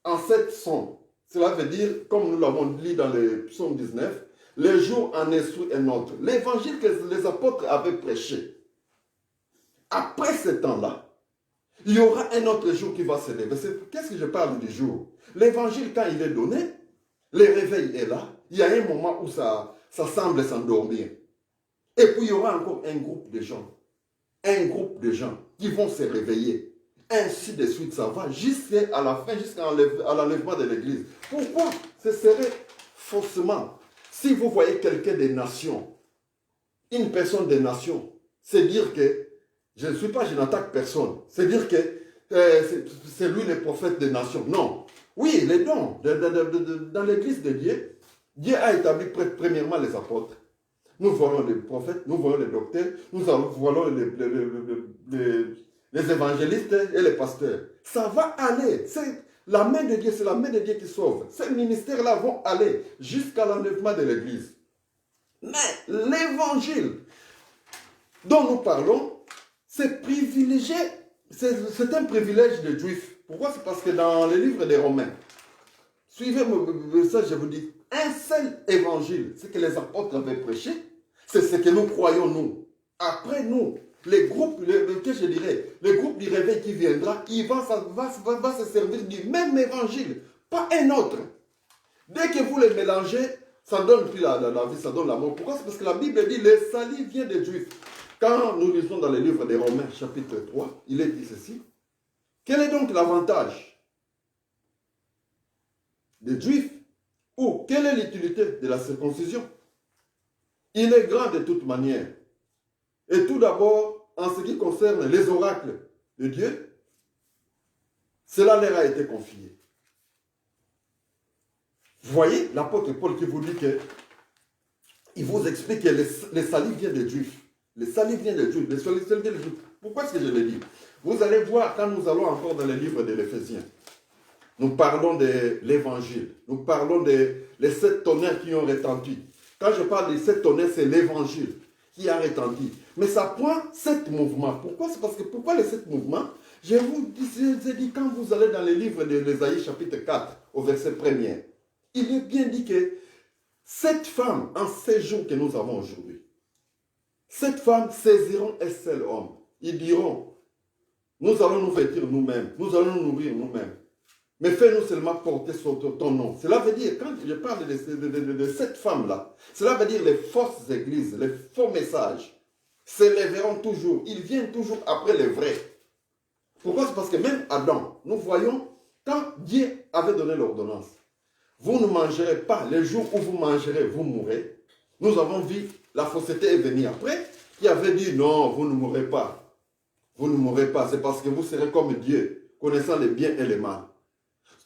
en 7 sons. Cela veut dire, comme nous l'avons lu dans le psaume 19, les jours en instruit un autre. L'évangile que les apôtres avaient prêché. Après ce temps-là, il y aura un autre jour qui va se lever. Qu'est-ce que je parle du jour? L'évangile, quand il est donné, le réveil est là. Il y a un moment où ça semble s'endormir. Et puis il y aura encore un groupe de gens qui vont se réveiller. Ainsi de suite, ça va jusqu'à la fin, jusqu'à l'enlèvement de l'Église. Pourquoi? Ce serait forcément, si vous voyez quelqu'un des nations, une personne des nations, c'est dire que, je n'attaque personne, c'est dire que c'est lui le prophète des nations. Non. Oui, les dons, dans l'Église de Dieu, Dieu a établi premièrement les apôtres. Nous voyons les prophètes, nous voyons les docteurs, nous voyons les évangélistes et les pasteurs. Ça va aller. C'est la main de Dieu, c'est la main de Dieu qui sauve. Ces ministères-là vont aller jusqu'à l'enlèvement de l'Église. Mais l'évangile dont nous parlons, c'est privilégié, c'est un privilège des Juifs. Pourquoi? C'est parce que dans les livres des Romains, suivez ça, je vous dis, un seul évangile, ce que les apôtres avaient prêché, c'est ce que nous croyons nous. Après nous, les groupes du réveil qui viendra, il va se servir du même évangile, pas un autre. Dès que vous les mélangez, ça ne donne plus la vie, ça donne la mort. Pourquoi? C'est parce que la Bible dit, le salut vient des Juifs. Quand nous lisons dans le livre des Romains, chapitre 3, il est dit ceci. Quel est donc l'avantage des Juifs? Ou quelle est l'utilité de la circoncision? Il est grand de toute manière. Et tout d'abord, en ce qui concerne les oracles de Dieu, cela leur a été confié. Vous voyez, l'apôtre Paul qui vous dit que, il vous explique que le salut vient des Juifs. Le salut vient des Juifs. Le salut vient des Juifs. Pourquoi est-ce que je le dis? Vous allez voir quand nous allons encore dans le livre de l'Éphésiens. Nous parlons de l'évangile. Nous parlons des 7 tonnerres qui ont retenti. Quand je parle des 7 tonnerres, c'est l'évangile qui a retenti. Mais ça prend 7 mouvements. Pourquoi? C'est parce que pourquoi les 7 mouvements? Je vous ai dit, quand vous allez dans le livre de l'Ésaïe chapitre 4, au verset 1er, il est bien dit que 7 femmes, en ces jours que nous avons aujourd'hui, 7 femmes saisiront un seul homme. Ils diront, nous allons nous vêtir nous-mêmes, nous allons nous nourrir nous-mêmes. mais fais-nous seulement porter sur ton nom. Cela veut dire, quand je parle de cette femme-là, cela veut dire les fausses églises, les faux messages s'élèveront toujours. Ils viennent toujours après les vrais. Pourquoi? C'est parce que même Adam, nous voyons, quand Dieu avait donné l'ordonnance, vous ne mangerez pas, les jours où vous mangerez, vous mourrez. Nous avons vu, la fausseté est venue après, qui avait dit non, vous ne mourrez pas. Vous ne mourrez pas, c'est parce que vous serez comme Dieu, connaissant les biens et les mal.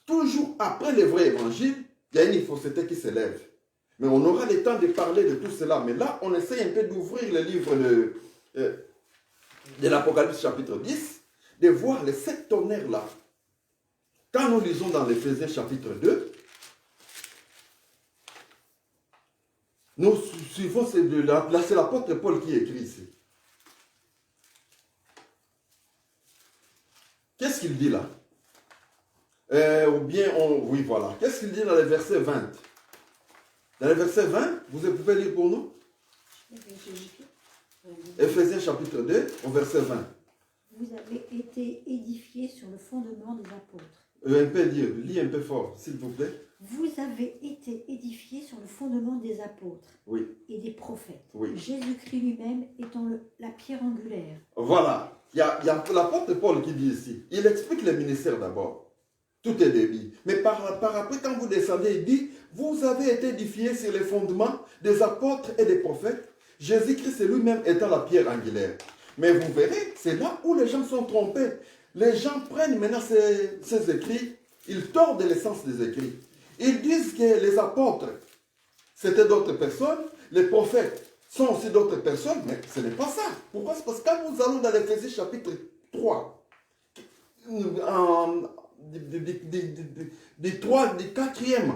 Toujours après le vrai évangile, il y a une fausseté qui s'élève. Mais on aura le temps de parler de tout cela. Mais là, on essaie un peu d'ouvrir le livre de l'Apocalypse chapitre 10, de voir les 7 tonnerres-là. Quand nous lisons dans l'Éphésiens chapitre 2, nous suivons, là c'est l'apôtre Paul qui écrit ici. Qu'est-ce qu'il dit là? Oui, voilà. Qu'est-ce qu'il dit dans le verset 20? Dans le verset 20, vous pouvez lire pour nous? Éphésiens chapitre 2, au verset 20. Vous avez été édifiés sur le fondement des apôtres. Un peu dire, lis un peu fort, s'il vous plaît. Vous avez été édifiés sur le fondement des apôtres Oui. et des prophètes. Oui. Jésus-Christ lui-même étant la pierre angulaire. Voilà. Il y a l'apôtre Paul qui dit ici. Il explique le ministère d'abord. Tout est débit. Mais par après, quand vous descendez, il dit, vous avez été édifiés sur les fondements des apôtres et des prophètes. Jésus-Christ lui-même étant la pierre angulaire. Mais vous verrez, c'est là où les gens sont trompés. Les gens prennent maintenant ces écrits, ils tordent l'essence des écrits. Ils disent que les apôtres, c'était d'autres personnes, les prophètes sont aussi d'autres personnes, mais ce n'est pas ça. Pourquoi? C'est parce que quand nous allons dans l'Éphésiens chapitre 3, du 4e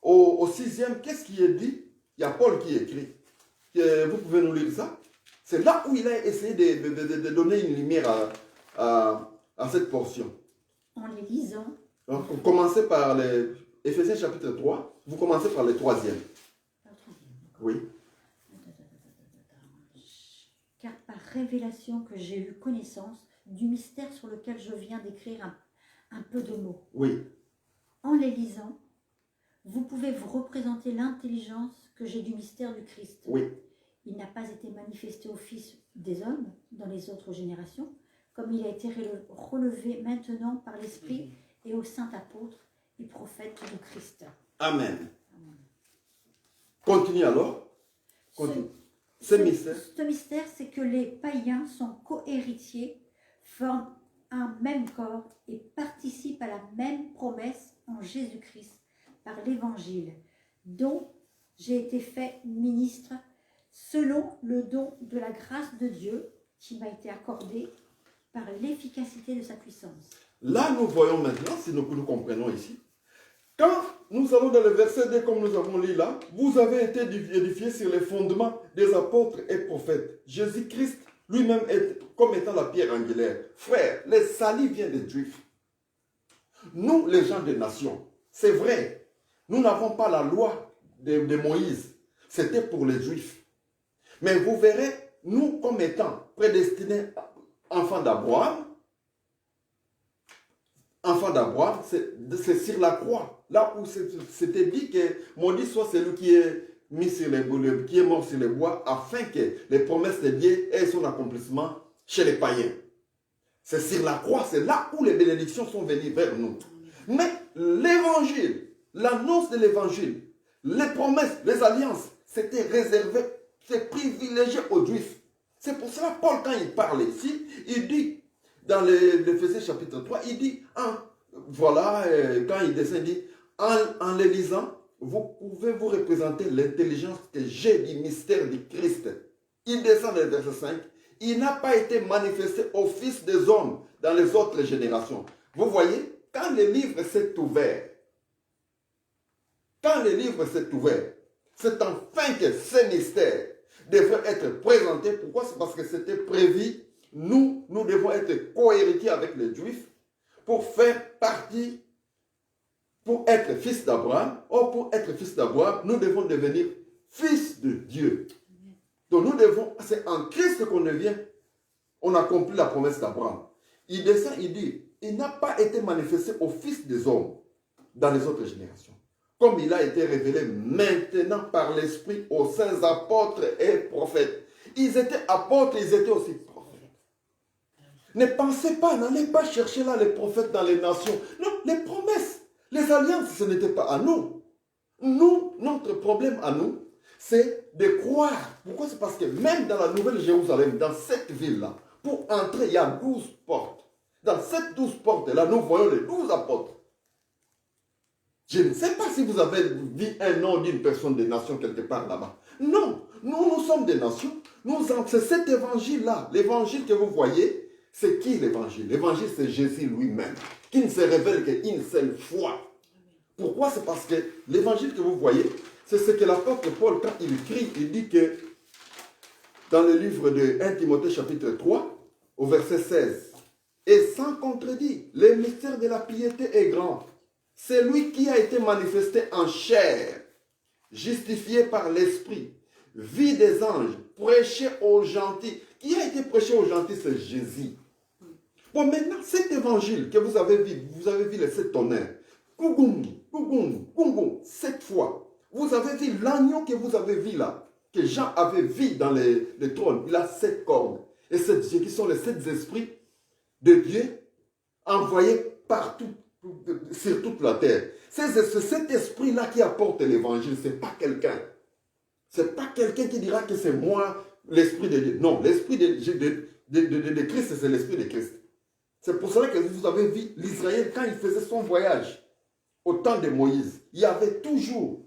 au 6e, qu'est-ce qui est dit? Il y a Paul qui écrit. Vous pouvez nous lire ça? C'est là où il a essayé de donner une lumière à cette portion. En les lisant. Donc, vous commencez par les Éphésiens chapitre 3, vous commencez par le 3e. Oui. Car par révélation que j'ai eu connaissance du mystère sur lequel je viens d'écrire un peu de mots. Oui. En les lisant, vous pouvez vous représenter l'intelligence que j'ai du mystère du Christ. Oui. Il n'a pas été manifesté au Fils des hommes dans les autres générations, comme il a été relevé maintenant par l'Esprit et aux saints apôtres et prophètes du Christ. Amen. Continue alors. Continue. Ce mystère. Ce mystère, c'est que les païens sont co-héritiers, forment un même corps et participent à la même promesse en Jésus-Christ par l'Évangile, dont j'ai été fait ministre selon le don de la grâce de Dieu qui m'a été accordé par l'efficacité de sa puissance. Là, nous voyons maintenant, si nous comprenons ici, quand nous allons dans le verset 2, comme nous avons lu là, vous avez été édifiés sur les fondements des apôtres et prophètes. Jésus-Christ lui-même est comme étant la pierre angulaire. Frère, le salut vient des Juifs. Nous, les gens des nations, c'est vrai, nous n'avons pas la loi de Moïse. C'était pour les Juifs. Mais vous verrez, nous, comme étant prédestinés enfants d'Abraham, c'est sur la croix. Là où c'était dit que maudit soit celui qui est mis sur les bois, qui est mort sur les bois, afin que les promesses de Dieu aient son accomplissement chez les païens. C'est sur la croix, c'est là où les bénédictions sont venues vers nous. Mais l'évangile, l'annonce de l'évangile, les promesses, les alliances, c'était réservé, c'est privilégié aux Juifs. C'est pour cela, Paul, quand il parle ici, il dit, dans l'Éphésiens chapitre 3, il dit, voilà, quand il descend, il dit, en les lisant, vous pouvez vous représenter l'intelligence que j'ai du mystère du Christ. Il descend dans le verset 5, il n'a pas été manifesté au Fils des hommes dans les autres générations. Vous voyez, quand le livre s'est ouvert, c'est enfin que ce mystère devrait être présenté. Pourquoi? C'est parce que c'était prévu. Nous devons être cohéritiers avec les Juifs pour faire partie, pour être fils d'Abraham. Or, pour être fils d'Abraham, nous devons devenir fils de Dieu. Donc nous devons, c'est en Christ qu'on devient, on accomplit la promesse d'Abraham. Il descend, il dit, il n'a pas été manifesté au Fils des hommes dans les autres générations, comme il a été révélé maintenant par l'Esprit aux saints apôtres et prophètes. Ils étaient apôtres, ils étaient aussi prophètes. Ne pensez pas, n'allez pas chercher là les prophètes dans les nations. Non, les promesses, les alliances, ce n'était pas à nous. Nous, notre problème à nous, c'est de croire. Pourquoi? C'est parce que même dans la Nouvelle Jérusalem, dans cette ville-là, pour entrer, il y a 12 portes. Dans ces 12 portes-là, nous voyons les 12 apôtres. Je ne sais pas si vous avez vu un nom d'une personne des nations quelque part là-bas. Non, nous sommes des nations. C'est cet évangile-là. L'évangile que vous voyez, c'est qui l'évangile? L'évangile, c'est Jésus lui-même, qui ne se révèle qu'une seule fois. Pourquoi? C'est parce que l'évangile que vous voyez, c'est ce que l'apôtre Paul, quand il écrit, il dit que dans le livre de 1 Timothée chapitre 3, au verset 16, et sans contredit, le mystère de la piété est grand. C'est lui qui a été manifesté en chair, justifié par l'Esprit, vie des anges, prêché aux gentils. Qui a été prêché aux gentils? C'est Jésus. Bon, maintenant, cet évangile que vous avez vu les 7 tonnerres, Kougoum, Kougoum, Kougoum, 7 fois. Vous avez vu l'agneau que vous avez vu là, que Jean avait vu dans les trônes. Il a 7 cornes. Et qui sont les 7 esprits de Dieu envoyés partout, sur toute la terre. C'est cet esprit-là qui apporte l'évangile. Ce n'est pas quelqu'un. Ce n'est pas quelqu'un qui dira que c'est moi, l'esprit de Dieu. Non, l'esprit de Christ, c'est l'esprit de Christ. C'est pour cela que vous avez vu l'Israël, quand il faisait son voyage, au temps de Moïse, il y avait toujours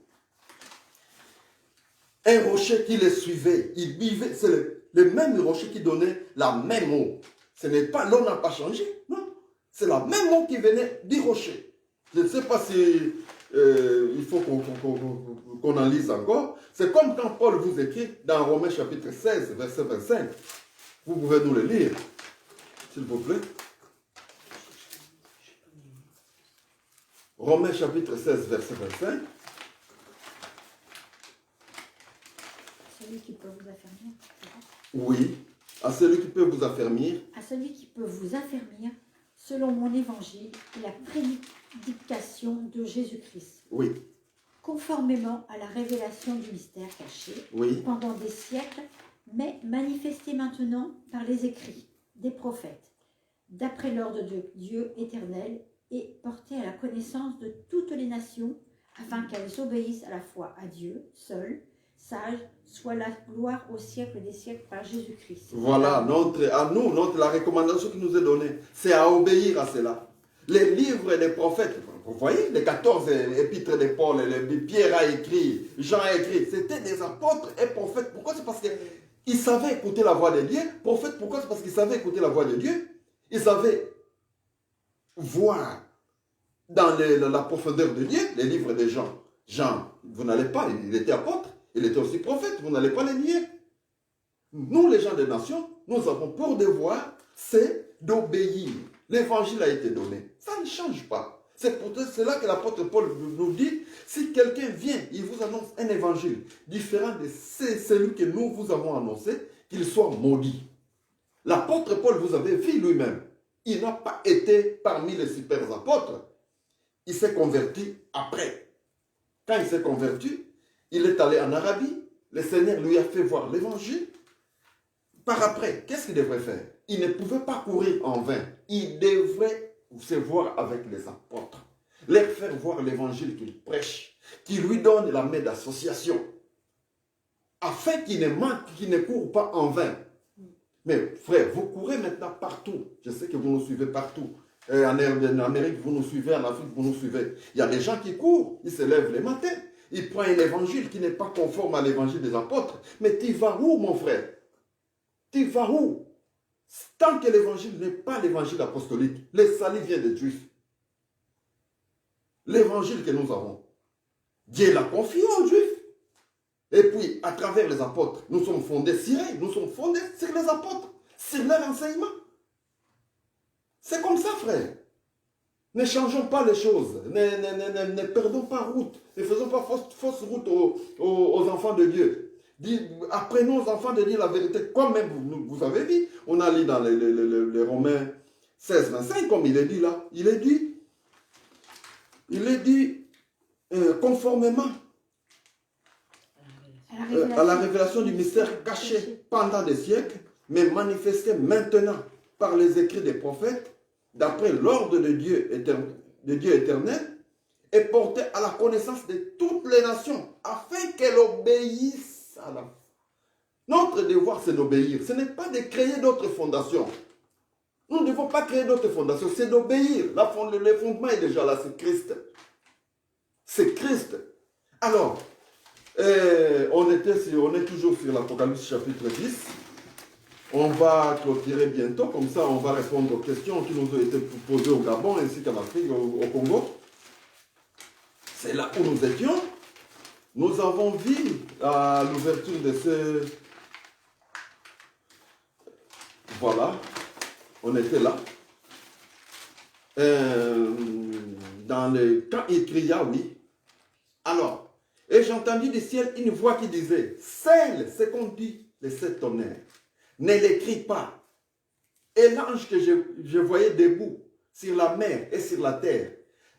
un rocher qui les suivait. Il vivait, c'est le même rocher qui donnait la même eau. Ce n'est pas, l'eau n'a pas changé, non. C'est la même eau qui venait du rocher. Je ne sais pas si il faut qu'on en lise encore. C'est comme quand Paul vous écrit dans Romains chapitre 16, verset 25. Vous pouvez nous le lire, s'il vous plaît. Romains chapitre 16, verset 25. Celui qui peut vous affermir. Oui, à celui qui peut vous affermir. À celui qui peut vous affermir selon mon évangile et la prédication de Jésus-Christ. Oui. Conformément à la révélation du mystère caché Oui. pendant des siècles, mais manifesté maintenant par les écrits des prophètes, d'après l'ordre de Dieu éternel, et porté à la connaissance de toutes les nations, afin qu'elles obéissent à la fois à Dieu seul, sage, soit la gloire au siècle des siècles par Jésus-Christ. Voilà, la recommandation qui nous est donnée, c'est à obéir à cela. Les livres des prophètes, vous voyez, les 14 épîtres de Paul, Pierre a écrit, Jean a écrit, c'était des apôtres et prophètes. Pourquoi? C'est parce qu'ils savaient écouter la voix de Dieu. Prophètes, pourquoi? C'est parce qu'ils savaient écouter la voix de Dieu. Ils savaient voir dans la profondeur de Dieu les livres de Jean. Jean, vous n'allez pas, il était apôtre, il était aussi prophète, vous n'allez pas les nier. Nous, les gens des nations, nous avons pour devoir, c'est d'obéir. L'évangile a été donné. Ça ne change pas. C'est pour cela que l'apôtre Paul nous dit, si quelqu'un vient, il vous annonce un évangile différent de celui que nous vous avons annoncé, qu'il soit maudit. L'apôtre Paul, vous avez vu lui-même, il n'a pas été parmi les super apôtres. Il s'est converti après. Quand il s'est converti, il est allé en Arabie. Le Seigneur lui a fait voir l'évangile. Par après, qu'est-ce qu'il devrait faire? Il ne pouvait pas courir en vain. Il devrait se voir avec les apôtres. Leur faire voir l'évangile qu'il prêche. Qui lui donne la main d'association. Afin qu'il ne manque, qu'il ne court pas en vain. Mais frère, vous courez maintenant partout. Je sais que vous nous suivez partout. En Amérique, vous nous suivez. En Afrique, vous nous suivez. Il y a des gens qui courent. Ils se lèvent le matin. Ils prennent l'évangile qui n'est pas conforme à l'évangile des apôtres. Mais tu vas où, mon frère? Tu vas où? Tant que l'évangile n'est pas l'évangile apostolique, le salut vient des Juifs. L'évangile que nous avons, Dieu l'a confié aux Juifs. Et puis, à travers les apôtres, nous sommes fondés sur eux, nous sommes fondés sur les apôtres, sur leur enseignement. C'est comme ça, frère. Ne changeons pas les choses, ne perdons pas route, ne faisons pas fausse route aux enfants de Dieu. Apprenons aux enfants de Dieu la vérité, comme même vous avez vu. On a lu dans les Romains 16, 25, comme il est dit là, il est dit conformément à la révélation du mystère caché pendant des siècles, mais manifesté maintenant par les écrits des prophètes, d'après l'ordre de Dieu éternel, et porté à la connaissance de toutes les nations, afin qu'elles obéissent à la foi. Notre devoir, c'est d'obéir. Ce n'est pas de créer d'autres fondations. Nous ne devons pas créer d'autres fondations, c'est d'obéir. Le fondement est déjà là, c'est Christ. C'est Christ. Alors, on est toujours sur l'Apocalypse chapitre 10. On va clôturer bientôt, comme ça on va répondre aux questions qui nous ont été posées au Gabon ainsi qu'en Afrique, au Congo. C'est là où nous étions. Nous avons vu à l'ouverture de ce... Voilà, on était là. Quand il cria, oui. Alors, et j'ai entendu du ciel une voix qui disait, scelle ce qu'on dit, les 7 tonnerres. Ne l'écris pas. Et l'ange que je voyais debout sur la mer et sur la terre,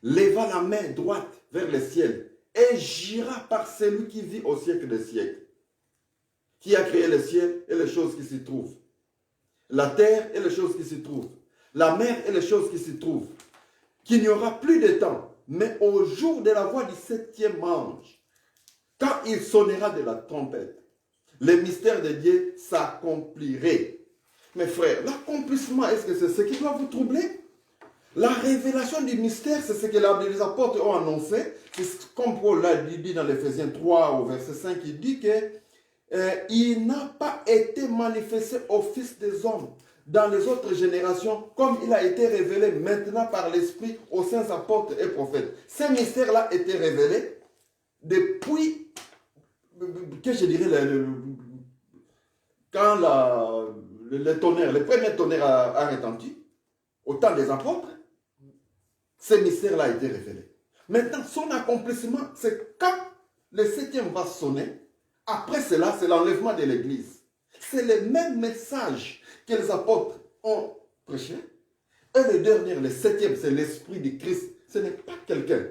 leva la main droite vers le ciel et jura par celui qui vit au siècle des siècles, qui a créé le ciel et les choses qui s'y trouvent, la terre et les choses qui s'y trouvent, la mer et les choses qui s'y trouvent, qu'il n'y aura plus de temps, mais au jour de la voix du 7e ange, quand il sonnera de la trompette, le mystère de Dieu s'accomplirait. Mes frères, l'accomplissement, est-ce que c'est ce qui doit vous troubler? La révélation du mystère, c'est ce que les apôtres ont annoncé. C'est comme Paul l'a dit dans l'Éphésiens 3 au verset 5, il dit qu'il n'a pas été manifesté au Fils des hommes dans les autres générations, comme il a été révélé maintenant par l'Esprit aux saints apôtres et prophètes. Ces mystères-là étaient révélés depuis, que je dirais, quand le premier tonnerre a retenti, au temps des apôtres, ce mystère-là a été révélé. Maintenant, son accomplissement, c'est quand le 7e va sonner. Après cela, c'est l'enlèvement de l'Église. C'est le même message que les apôtres ont prêché. Et le dernier, le 7e, c'est l'Esprit du Christ. Ce n'est pas quelqu'un.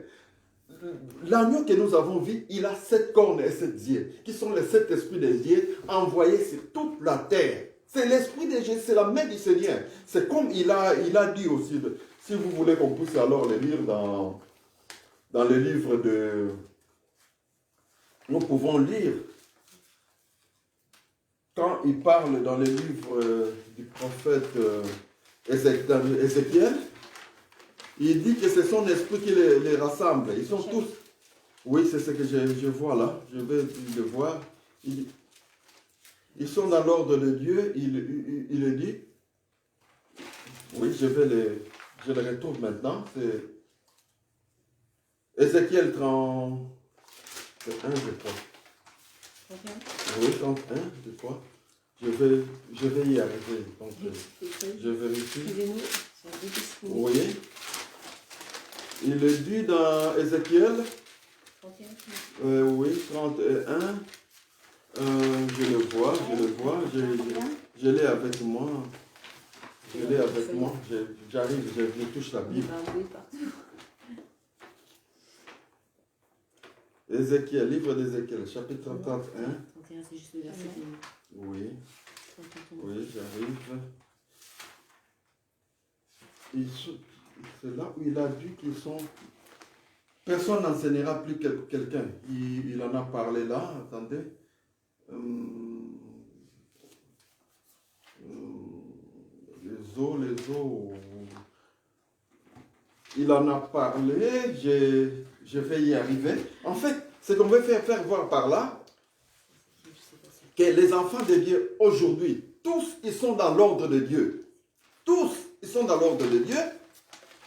L'agneau que nous avons vu, il a 7 cornes et 7 yeux, qui sont les 7 esprits des dieux envoyés sur toute la terre. C'est l'Esprit de Jésus, c'est la main du Seigneur. C'est comme il a dit aussi, si vous voulez qu'on puisse alors le lire dans le livre de... Nous pouvons lire, quand il parle dans le livre du prophète Ézéchiel, il dit que c'est son esprit qui les rassemble. Ils sont tous... Oui, c'est ce que je vois là. Je vais le voir. Ils sont dans l'ordre de Dieu. Il le dit. Oui, je le retrouve maintenant. C'est Ézéchiel 31, je crois. 31. Oui, 31, je crois. Je vais y arriver. Donc, je vérifie. Excusez-nous, c'est un peu difficile. Oui. Il le dit dans Ézéchiel. 31. Oui, 31. Je le vois. Je l'ai avec moi. J'arrive, je touche la Bible. Ézéchiel, livre d'Ézéchiel, chapitre 31. 31, c'est juste le verset. Oui, j'arrive. C'est là où il a dit qu'ils sont... Personne n'enseignera plus quelqu'un. Il en a parlé là, attendez. Les eaux. Il en a parlé, je vais y arriver. En fait, ce qu'on veut faire voir par là, que les enfants de Dieu aujourd'hui, tous, ils sont dans l'ordre de Dieu. Tous, ils sont dans l'ordre de Dieu.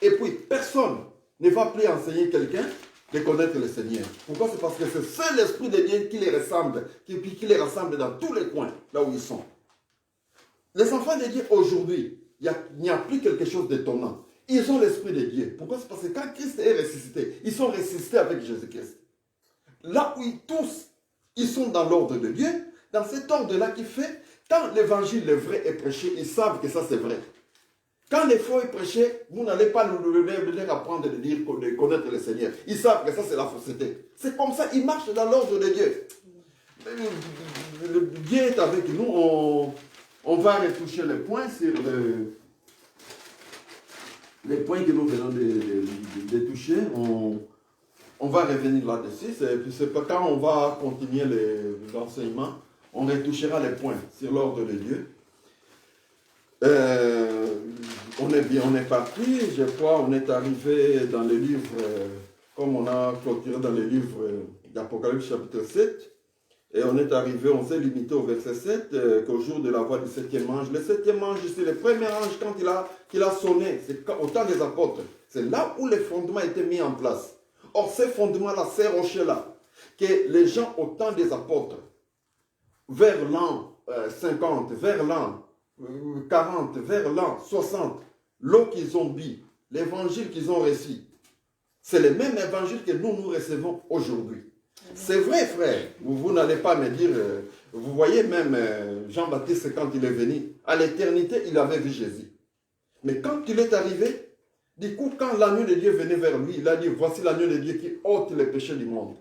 Et puis, personne ne va plus enseigner quelqu'un de connaître le Seigneur. Pourquoi? C'est parce que c'est seul l'Esprit de Dieu qui les rassemble, qui les rassemble dans tous les coins, là où ils sont. Les enfants de Dieu aujourd'hui, il n'y a plus quelque chose d'étonnant. Ils ont l'Esprit de Dieu. Pourquoi? C'est parce que quand Christ est ressuscité, ils sont ressuscités avec Jésus-Christ. Là où tous, ils sont dans l'ordre de Dieu, dans cet ordre-là qui fait, quand l'évangile est vrai est prêché, ils savent que ça c'est vrai. Quand les faux prêchaient, vous n'allez pas leur apprendre de dire, de connaître le Seigneur. Ils savent que ça, c'est la fausseté. C'est comme ça, ils marchent dans l'ordre de Dieu. Dieu est avec nous. On va retoucher les points sur les points que nous venons de toucher. On va revenir là-dessus. C'est pas quand on va continuer l'enseignement, on retouchera les points sur l'ordre de Dieu. On est parti, je crois, on est arrivé dans le livre, comme on a clôturé dans le livre d'Apocalypse chapitre 7, et on est arrivé, on s'est limité au verset 7, qu'au jour de la voix du septième ange. Le septième ange, c'est le premier ange quand il a sonné, c'est au temps des apôtres. C'est là où les fondements étaient mis en place. Or, ces fondements-là, ces rochers-là, que les gens au temps des apôtres, vers l'an 50, vers l'an 40, vers l'an 60, l'eau qu'ils ont bu, l'évangile qu'ils ont reçu, c'est le même évangile que nous recevons aujourd'hui. C'est vrai, frère. Vous n'allez pas me dire, vous voyez même Jean-Baptiste quand il est venu, à l'éternité, il avait vu Jésus. Mais quand il est arrivé, du coup, quand l'agneau de Dieu venait vers lui, il a dit, voici l'agneau de Dieu qui ôte les péchés du monde.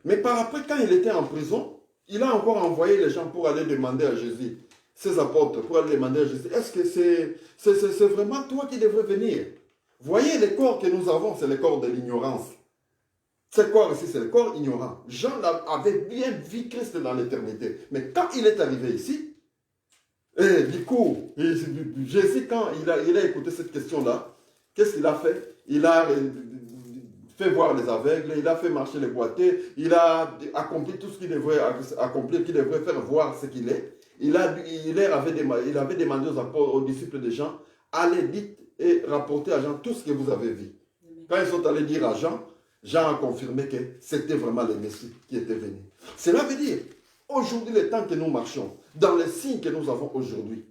Mais par après, quand il était en prison, il a encore envoyé les gens pour aller demander à Jésus, ses apôtres, pour aller demander à Jésus, est-ce que c'est vraiment toi qui devrais venir? Voyez, les corps que nous avons, c'est le corps de l'ignorance. Ce corps ici, c'est le corps ignorant. Jean avait bien vu Christ dans l'éternité. Mais quand il est arrivé ici, et du coup, Jésus, quand il a écouté cette question-là, qu'est-ce qu'il a fait? Il a fait voir les aveugles, il a fait marcher les boiteux, il a accompli tout ce qu'il devrait accomplir, qu'il devrait faire voir ce qu'il est. Il avait demandé aux disciples de Jean, allez, dites et rapportez à Jean tout ce que vous avez vu. Quand ils sont allés dire à Jean, Jean a confirmé que c'était vraiment le Messie qui était venu. Cela veut dire, aujourd'hui, le temps que nous marchons, dans les signes que nous avons aujourd'hui,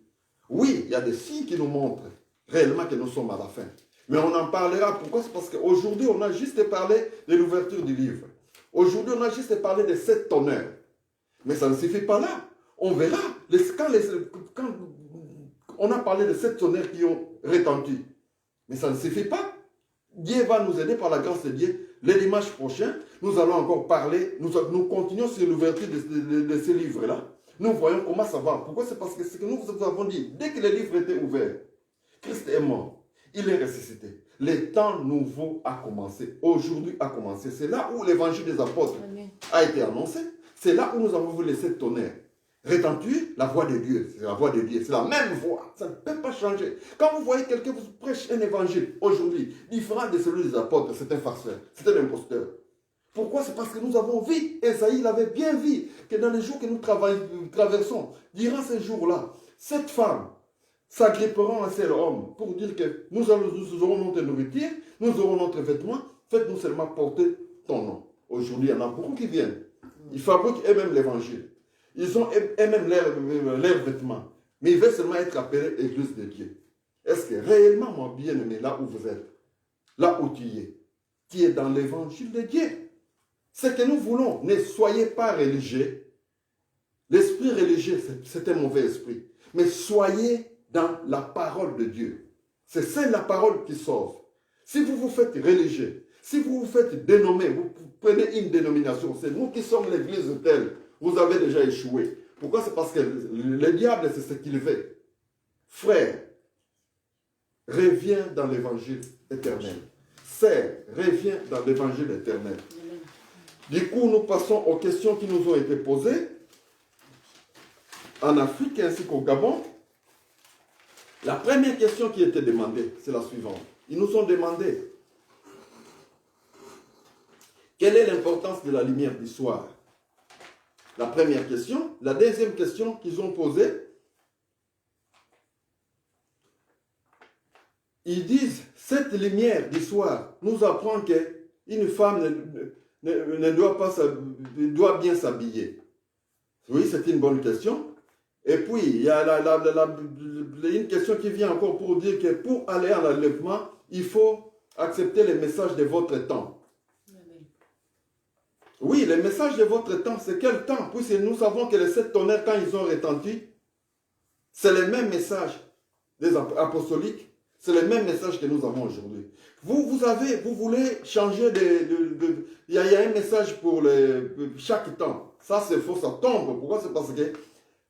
oui, il y a des signes qui nous montrent réellement que nous sommes à la fin. Mais on en parlera. Pourquoi? C'est parce qu'aujourd'hui, on a juste parlé de l'ouverture du livre. Aujourd'hui, on a juste parlé de 7 tonnerres. Mais ça ne suffit pas là. On verra. Quand on a parlé de 7 tonnerres qui ont retenti. Mais ça ne suffit pas. Dieu va nous aider par la grâce de Dieu. Le dimanche prochain, nous allons encore parler, nous continuons sur l'ouverture de ces livres-là. Nous voyons comment ça va. Pourquoi? C'est parce que ce que nous vous avons dit, dès que les livres étaient ouverts, Christ est mort, il est ressuscité. Le temps nouveau a commencé. Aujourd'hui a commencé. C'est là où l'évangile des apôtres a été annoncé. C'est là où nous avons vu les 7 tonnerres. Retends-tu la voix de Dieu? C'est la voix de Dieu. C'est la même voix. Ça ne peut pas changer. Quand vous voyez quelqu'un vous prêche un évangile aujourd'hui, différent de celui des apôtres, c'est un farceur, c'est un imposteur. Pourquoi? C'est parce que nous avons vu, Esaïe l'avait bien vu, que dans les jours que nous traversons, durant ces jours-là, cette femme s'agripperont à un seul homme pour dire que nous aurons notre nourriture, nous aurons notre vêtement, faites-nous seulement porter ton nom. Aujourd'hui, il y en a beaucoup qui viennent. Ils fabriquent eux-mêmes l'évangile. Ils ont eux-mêmes leurs vêtements. Mais ils veulent seulement être appelés Église de Dieu. Est-ce que réellement, mon bien-aimé, là où vous êtes, là où tu es dans l'évangile de Dieu? Ce que nous voulons, ne soyez pas religieux. L'esprit religieux, c'est un mauvais esprit. Mais soyez dans la parole de Dieu. C'est celle la parole qui sauve. Si vous vous faites religieux, si vous vous faites dénommer, vous prenez une dénomination, c'est nous qui sommes l'église telle, vous avez déjà échoué. Pourquoi? C'est parce que le diable, c'est ce qu'il veut. Frère, reviens dans l'évangile éternel. Sœur, reviens dans l'évangile éternel. Du coup, nous passons aux questions qui nous ont été posées en Afrique ainsi qu'au Gabon. La première question qui était demandée, c'est la suivante. Ils nous ont demandé quelle est l'importance de la lumière du soir. La première question. La deuxième question qu'ils ont posée, ils disent, cette lumière du soir nous apprend qu'une femme doit bien s'habiller. Oui, c'est une bonne question. Et puis, il y a une question qui vient encore pour dire que pour aller à l'enlèvement, il faut accepter les messages de votre temps. Oui, les messages de votre temps, c'est quel temps? Puisque nous savons que les 7 tonnerres, quand ils ont retenti, c'est le même message apostoliques, c'est le même message que nous avons aujourd'hui. Vous voulez changer il y a un message pour chaque temps. Ça, c'est faux, ça tombe. Pourquoi? C'est parce que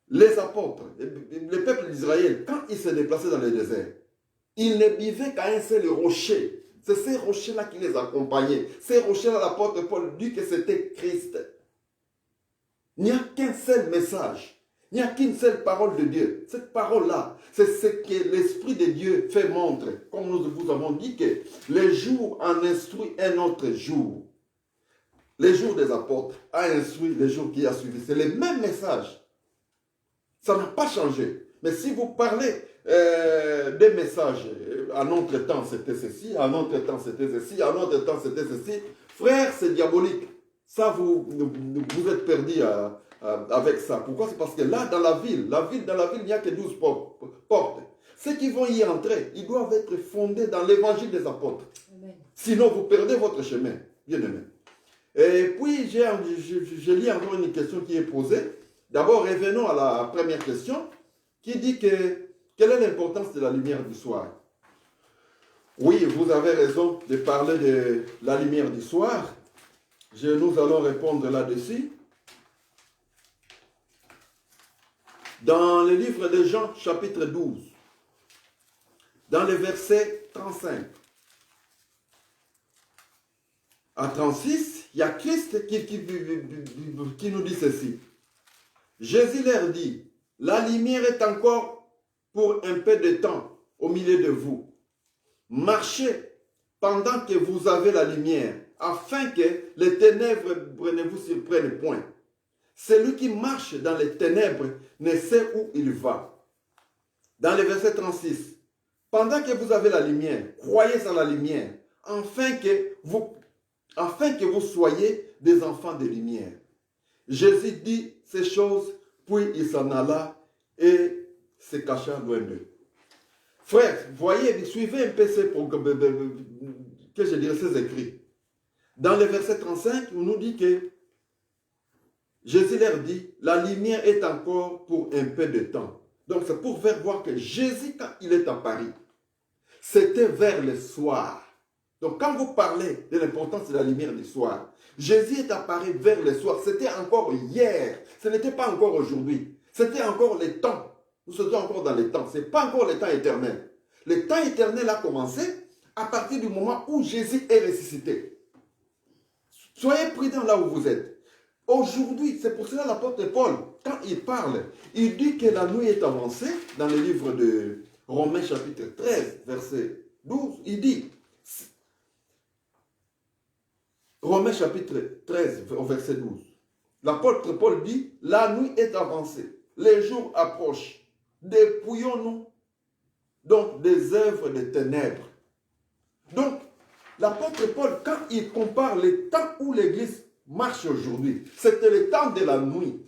les apôtres, le peuple d'Israël, quand ils se déplaçaient dans le désert, ils ne vivaient qu'à un seul rocher. C'est ces rochers-là qui les accompagnaient. Ces rochers-là, l'apôtre Paul dit que c'était Christ. Il n'y a qu'un seul message. Il n'y a qu'une seule parole de Dieu. Cette parole-là, c'est ce que l'Esprit de Dieu fait montre. Comme nous vous avons dit que les jours en instruit un autre jour. Les jours des apôtres a instruit les jours qui a suivi. C'est le même message. Ça n'a pas changé. Mais si vous parlez des messages, à notre temps c'était ceci, à notre temps c'était ceci, à notre temps c'était ceci, frère, c'est diabolique. Ça, vous êtes perdu avec ça. Pourquoi? C'est parce que là, dans la ville, il n'y a que 12 portes. Ceux qui vont y entrer, ils doivent être fondés dans l'évangile des apôtres. Amen. Sinon, vous perdez votre chemin, bien aimé. Et puis, je lis encore une question qui est posée. D'abord, revenons à la première question, qui dit quelle est l'importance de la lumière du soir? Oui, vous avez raison de parler de la lumière du soir. Nous allons répondre là-dessus. Dans le livre de Jean, chapitre 12, dans le verset 35 à 36, il y a Christ qui nous dit ceci. Jésus leur dit, la lumière est encore pour un peu de temps au milieu de vous. Marchez pendant que vous avez la lumière, afin que les ténèbres ne vous surprennent point. Celui qui marche dans les ténèbres ne sait où il va. Dans le verset 36, pendant que vous avez la lumière, croyez à la lumière, afin que vous soyez des enfants de lumière. Jésus dit ces choses, puis il s'en alla et se cacha loin d'eux. Frères, voyez, suivez un peu ces écrits. Dans le verset 35, on nous dit que Jésus leur dit, la lumière est encore pour un peu de temps. Donc c'est pour faire voir que Jésus, quand il est à Paris, c'était vers le soir. Donc quand vous parlez de l'importance de la lumière du soir, Jésus est apparu vers le soir. C'était encore hier. Ce n'était pas encore aujourd'hui. C'était encore les temps. Nous sommes encore dans les temps. Ce n'est pas encore le temps éternel. Le temps éternel a commencé à partir du moment où Jésus est ressuscité. Soyez prudents là où vous êtes. Aujourd'hui, c'est pour cela l'apôtre Paul, quand il parle, il dit que la nuit est avancée, dans le livre de Romains chapitre 13, verset 12, il dit, Romains chapitre 13, verset 12, l'apôtre Paul dit, la nuit est avancée, les jours approchent, dépouillons-nous donc des œuvres des ténèbres. Donc, l'apôtre Paul, quand il compare le temps où l'Église marche aujourd'hui, c'était le temps de la nuit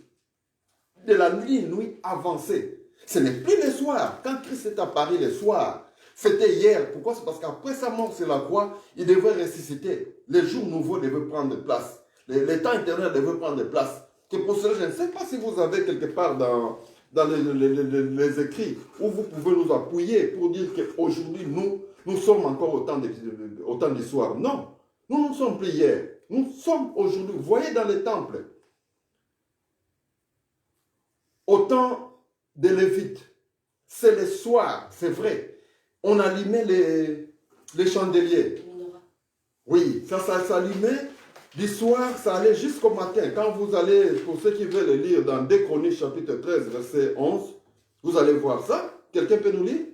avancée. Ce n'est plus le soir. Quand Christ est apparu le soir, c'était hier. Pourquoi? C'est parce qu'après sa mort sur la croix, il devait ressusciter. Les jours nouveaux devaient prendre place. Les temps éternels devaient prendre place. Que pour cela, je ne sais pas si vous avez quelque part dans les écrits où vous pouvez nous appuyer pour dire qu'aujourd'hui, nous sommes encore au temps du soir. Non, nous ne sommes plus hier. Nous sommes aujourd'hui, vous voyez dans les temples, au temps des Lévites, c'est le soir, c'est vrai. On allumait les chandeliers. Oui, ça s'allumait du soir, ça allait jusqu'au matin. Quand vous allez, pour ceux qui veulent le lire dans 2 Chroniques chapitre 13, verset 11, vous allez voir ça. Quelqu'un peut nous lire?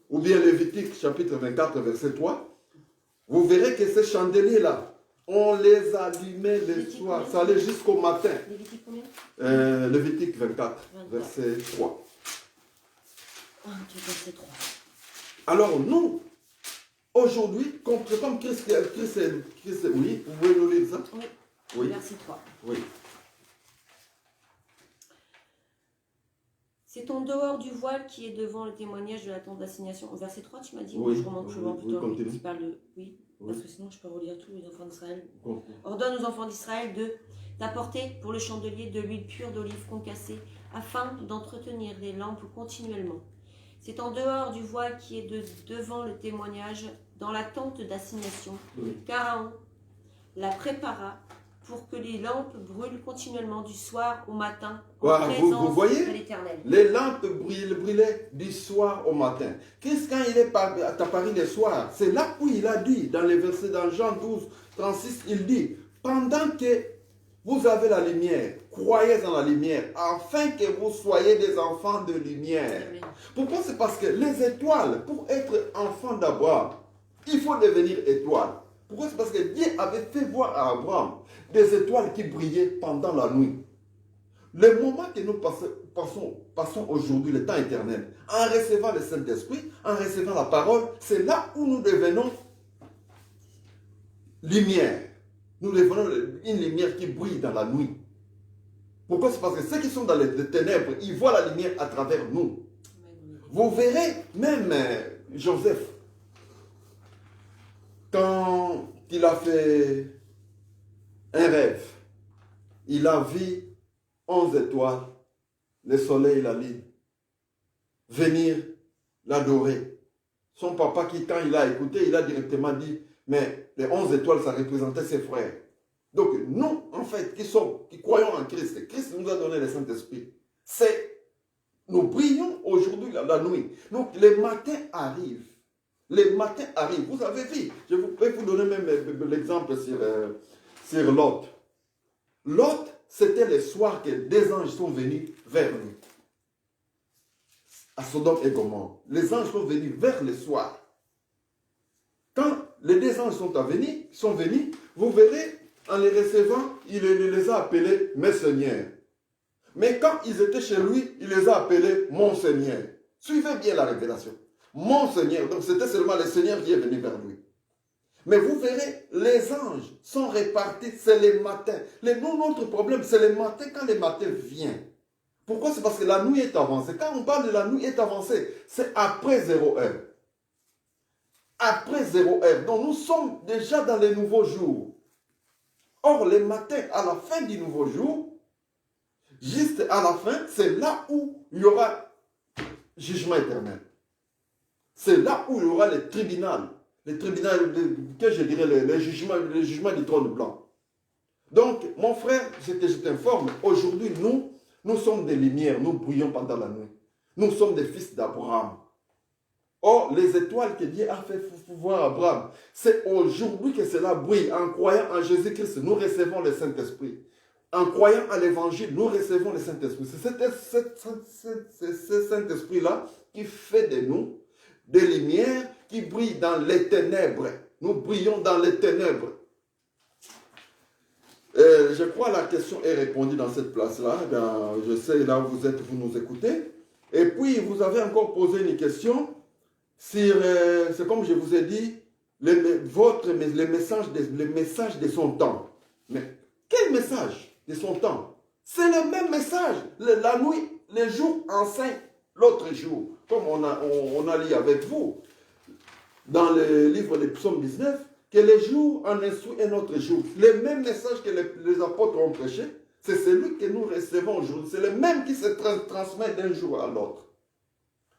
Ou bien Lévitique chapitre 24, verset 3. Vous verrez que ces chandeliers-là, on les allumait le soir. Ça allait jusqu'au matin. Lévitique combien? Lévitique 24, verset 3. Verset 3. Alors nous, aujourd'hui, comme Christ, oui, vous pouvez nous lire ça? Oui. Oui. Verset 3. Oui. C'est en dehors du voile qui est devant le témoignage de la tente d'assignation. Verset 3, tu m'as dit? Oui. Je remonte plutôt. Continue. Tu parles de... Oui. Oui. Parce que sinon, je peux relire tous les enfants d'Israël. Bon. Ordonne aux enfants d'Israël d'apporter pour le chandelier de l'huile pure d'olive concassée, afin d'entretenir les lampes continuellement. C'est en dehors du voile qui est devant le témoignage, dans la tente d'assignation, qu'Aaron la prépara pour que les lampes brûlent continuellement du soir au matin en Voilà, présence vous voyez de l'Éternel. Les lampes brûlaient du soir au matin. Christ, quand il est apparu le soir, c'est là où il a dit, dans les versets dans Jean 12, 36, il dit, pendant que vous avez la lumière, croyez en la lumière, afin que vous soyez des enfants de lumière. Amen. Pourquoi? C'est parce que les étoiles, pour être enfant d'Abraham, il faut devenir étoile. Pourquoi? C'est parce que Dieu avait fait voir à Abraham des étoiles qui brillaient pendant la nuit. Le moment que nous passons aujourd'hui, le temps éternel, en recevant le Saint-Esprit, en recevant la parole, c'est là où nous devenons lumière. Nous devenons une lumière qui brille dans la nuit. Pourquoi? C'est parce que ceux qui sont dans les ténèbres, ils voient la lumière à travers nous. Vous verrez même Joseph, quand il a fait un rêve, il a vu 11 étoiles, le soleil, la lune, venir l'adorer. Son papa, quand il a écouté, il a directement dit, mais les 11 étoiles, ça représentait ses frères. Donc nous, en fait, qui croyons en Christ, Christ nous a donné le Saint-Esprit. Nous brillons aujourd'hui la nuit. Donc les matins arrivent. Les matins arrivent. Vous avez vu, je vais vous donner même l'exemple sur Lot. Lot, c'était le soir que des anges sont venus vers lui. À Sodome et Gomorrhe. Les anges sont venus vers le soir. Quand les deux anges sont venus, vous verrez, en les recevant, il les a appelés mes seigneurs. Mais quand ils étaient chez lui, il les a appelés mon Seigneur. Suivez bien la révélation. Mon Seigneur. Donc c'était seulement le Seigneur qui est venu vers lui. Mais vous verrez, les anges sont répartis, c'est les matins. Notre problème, c'est les matins quand les matins viennent. Pourquoi? C'est parce que la nuit est avancée. Quand on parle de la nuit est avancée, c'est après 0 heure. Après 0 heure. Donc nous sommes déjà dans les nouveaux jours. Or, les matins, à la fin du nouveau jour, juste à la fin, c'est là où il y aura jugement éternel. C'est là où il y aura les tribunaux. Les tribunaux, que je dirais, les jugements du trône blanc. Donc, mon frère, je t'informe, aujourd'hui, nous sommes des lumières, nous brillons pendant la nuit. Nous sommes des fils d'Abraham. Or, les étoiles que Dieu a fait voir à Abraham, c'est aujourd'hui que cela brille. En croyant en Jésus-Christ, nous recevons le Saint-Esprit. En croyant à l'Évangile, nous recevons le Saint-Esprit. C'est ce Saint-Esprit-là qui fait de nous des lumières qui brillent dans les ténèbres. Nous brillons dans les ténèbres. Je crois que la question est répondue dans cette place-là. Je sais, là où vous êtes, vous nous écoutez. Et puis, vous avez encore posé une question sur, c'est comme je vous ai dit, les messages de son temps. Mais quel message de son temps? C'est le même message. La nuit, les jours enseignent l'autre jour. Comme on a lu avec vous dans le livre des Psaumes 19, que les jours en instruisent un autre jour. Le même message que les apôtres ont prêché, c'est celui que nous recevons aujourd'hui. C'est le même qui se transmet d'un jour à l'autre.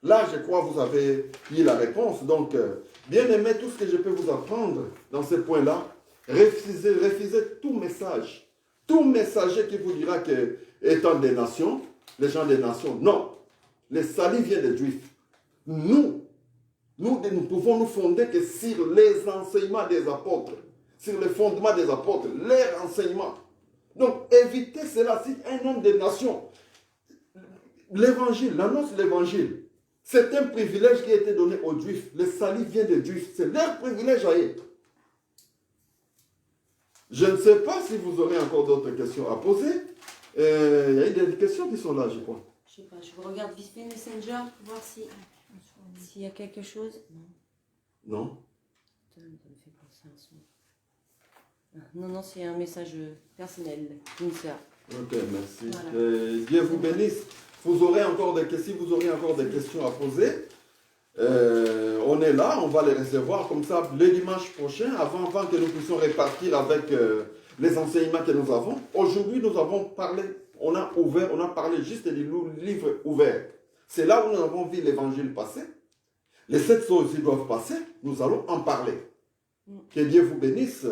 Là, je crois que vous avez eu la réponse. Donc, bien aimé, tout ce que je peux vous apprendre dans ce point-là, refusez tout message. Tout messager qui vous dira que, étant des nations, les gens des nations, non. Le salut vient des Juifs. Nous pouvons nous fonder que sur les enseignements des apôtres, sur le fondement des apôtres, leurs enseignements. Donc, évitez cela. Si un homme des nations, l'évangile, l'annonce de l'évangile, c'est un privilège qui a été donné aux Juifs. Le salut vient des Juifs. C'est leur privilège à eux. Je ne sais pas si vous aurez encore d'autres questions à poser. Il y a des questions qui sont là, je crois. Je sais pas, je regarde vite fait Messenger pour voir s'il y a quelque chose. Non. Ça me fait penser à son... Non, c'est un message personnel d'une sœur. Ok, merci. Voilà. Dieu vous bénisse. Vous aurez encore des questions à poser. On est là, on va les recevoir comme ça le dimanche prochain, avant que nous puissions répartir avec les enseignements que nous avons. Aujourd'hui, nous avons parlé, on a parlé juste du livre ouvert. C'est là où nous avons vu l'évangile passer. Les 7 aussi doivent passer. Nous allons en parler. Que Dieu vous bénisse.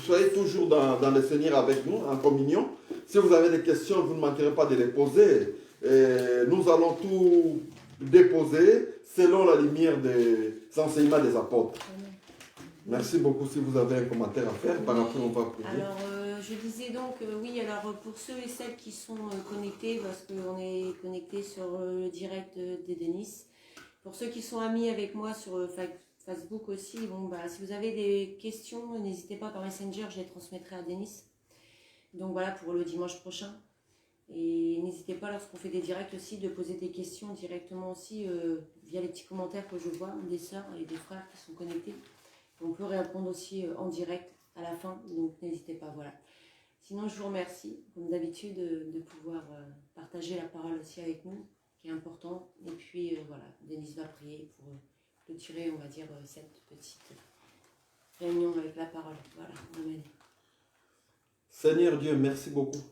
Soyez toujours dans le Seigneur avec nous, en communion. Si vous avez des questions, vous ne manquerez pas de les poser. Et nous allons tout déposer selon la lumière des enseignements des apôtres. Merci beaucoup. Si vous avez un commentaire à faire, par rapport, on va prier. Alors, je disais donc, oui, alors pour ceux et celles qui sont connectés, parce qu'on est connectés sur le direct des Denis, pour ceux qui sont amis avec moi sur Facebook aussi, bon, bah, si vous avez des questions, n'hésitez pas par Messenger, je les transmettrai à Denis. Donc voilà, pour le dimanche prochain. Et n'hésitez pas, lorsqu'on fait des directs aussi, de poser des questions directement aussi via les petits commentaires que je vois des sœurs et des frères qui sont connectés. On peut répondre aussi en direct à la fin, donc n'hésitez pas, voilà. Sinon, je vous remercie, comme d'habitude, de pouvoir partager la parole aussi avec nous, qui est important. Et puis, voilà, Denise va prier pour clôturer, on va dire, cette petite réunion avec la parole. Voilà, amen. Seigneur Dieu, merci beaucoup.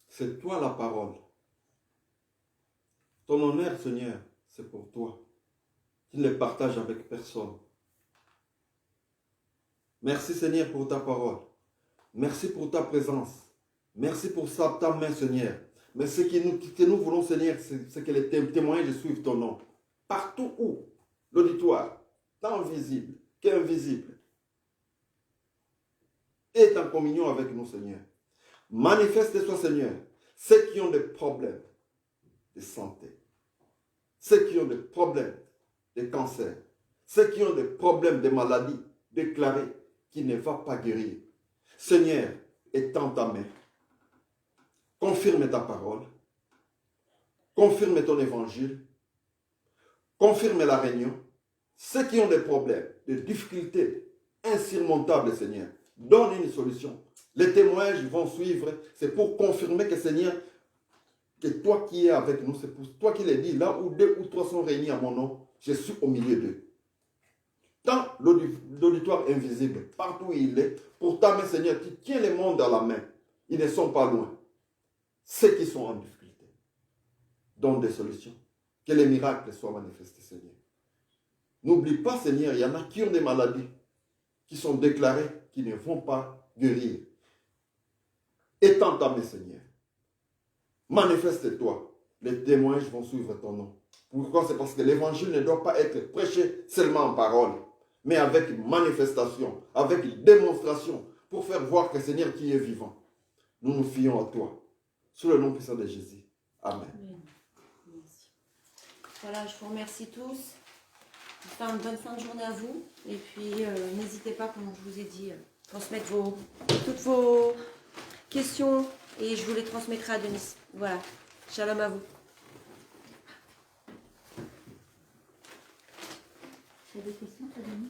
C'est toi la parole. Ton honneur, Seigneur, c'est pour toi. Tu ne le partages avec personne. Merci Seigneur pour ta parole. Merci pour ta présence. Merci pour ta main, Seigneur. Mais ce que nous voulons, Seigneur, c'est que les témoignages suivent ton nom. Partout où l'auditoire, tant visible qu'invisible, est en communion avec nous, Seigneur. Manifeste-toi, Seigneur, ceux qui ont des problèmes de santé, ceux qui ont des problèmes de cancer, ceux qui ont des problèmes de maladies déclarées, qui ne va pas guérir. Seigneur, étends ta main. Confirme ta parole. Confirme ton évangile. Confirme la réunion. Ceux qui ont des problèmes, des difficultés insurmontables, Seigneur, donne une solution. Les témoignages vont suivre. C'est pour confirmer que, Seigneur, que toi qui es avec nous, c'est pour toi qui l'as dit, là où 2 ou 3 sont réunis à mon nom, je suis au milieu d'eux. Dans l'auditoire invisible, partout où il est, pour ta main, Seigneur, tu tiens le monde dans la main. Ils ne sont pas loin. Ceux qui sont en difficulté, donnent des solutions. Que les miracles soient manifestés, Seigneur. N'oublie pas, Seigneur, il y en a qui ont des maladies, qui sont déclarées, qui ne vont pas guérir. Étends ta main, Seigneur. Manifeste-toi. Les témoignages vont suivre ton nom. Pourquoi? C'est parce que l'évangile ne doit pas être prêché seulement en parole, mais avec manifestation, avec démonstration, pour faire voir que Seigneur qui est vivant. Nous nous fions à toi. Sous le nom puissant de Jésus. Amen. Amen. Merci. Voilà, je vous remercie tous. Une bonne fin de journée à vous. Et puis, n'hésitez pas, comme je vous ai dit, transmettre toutes vos questions et je vous les transmettrai à Denis. Voilà. Shalom à vous. Tu as des questions, toi, Denis ?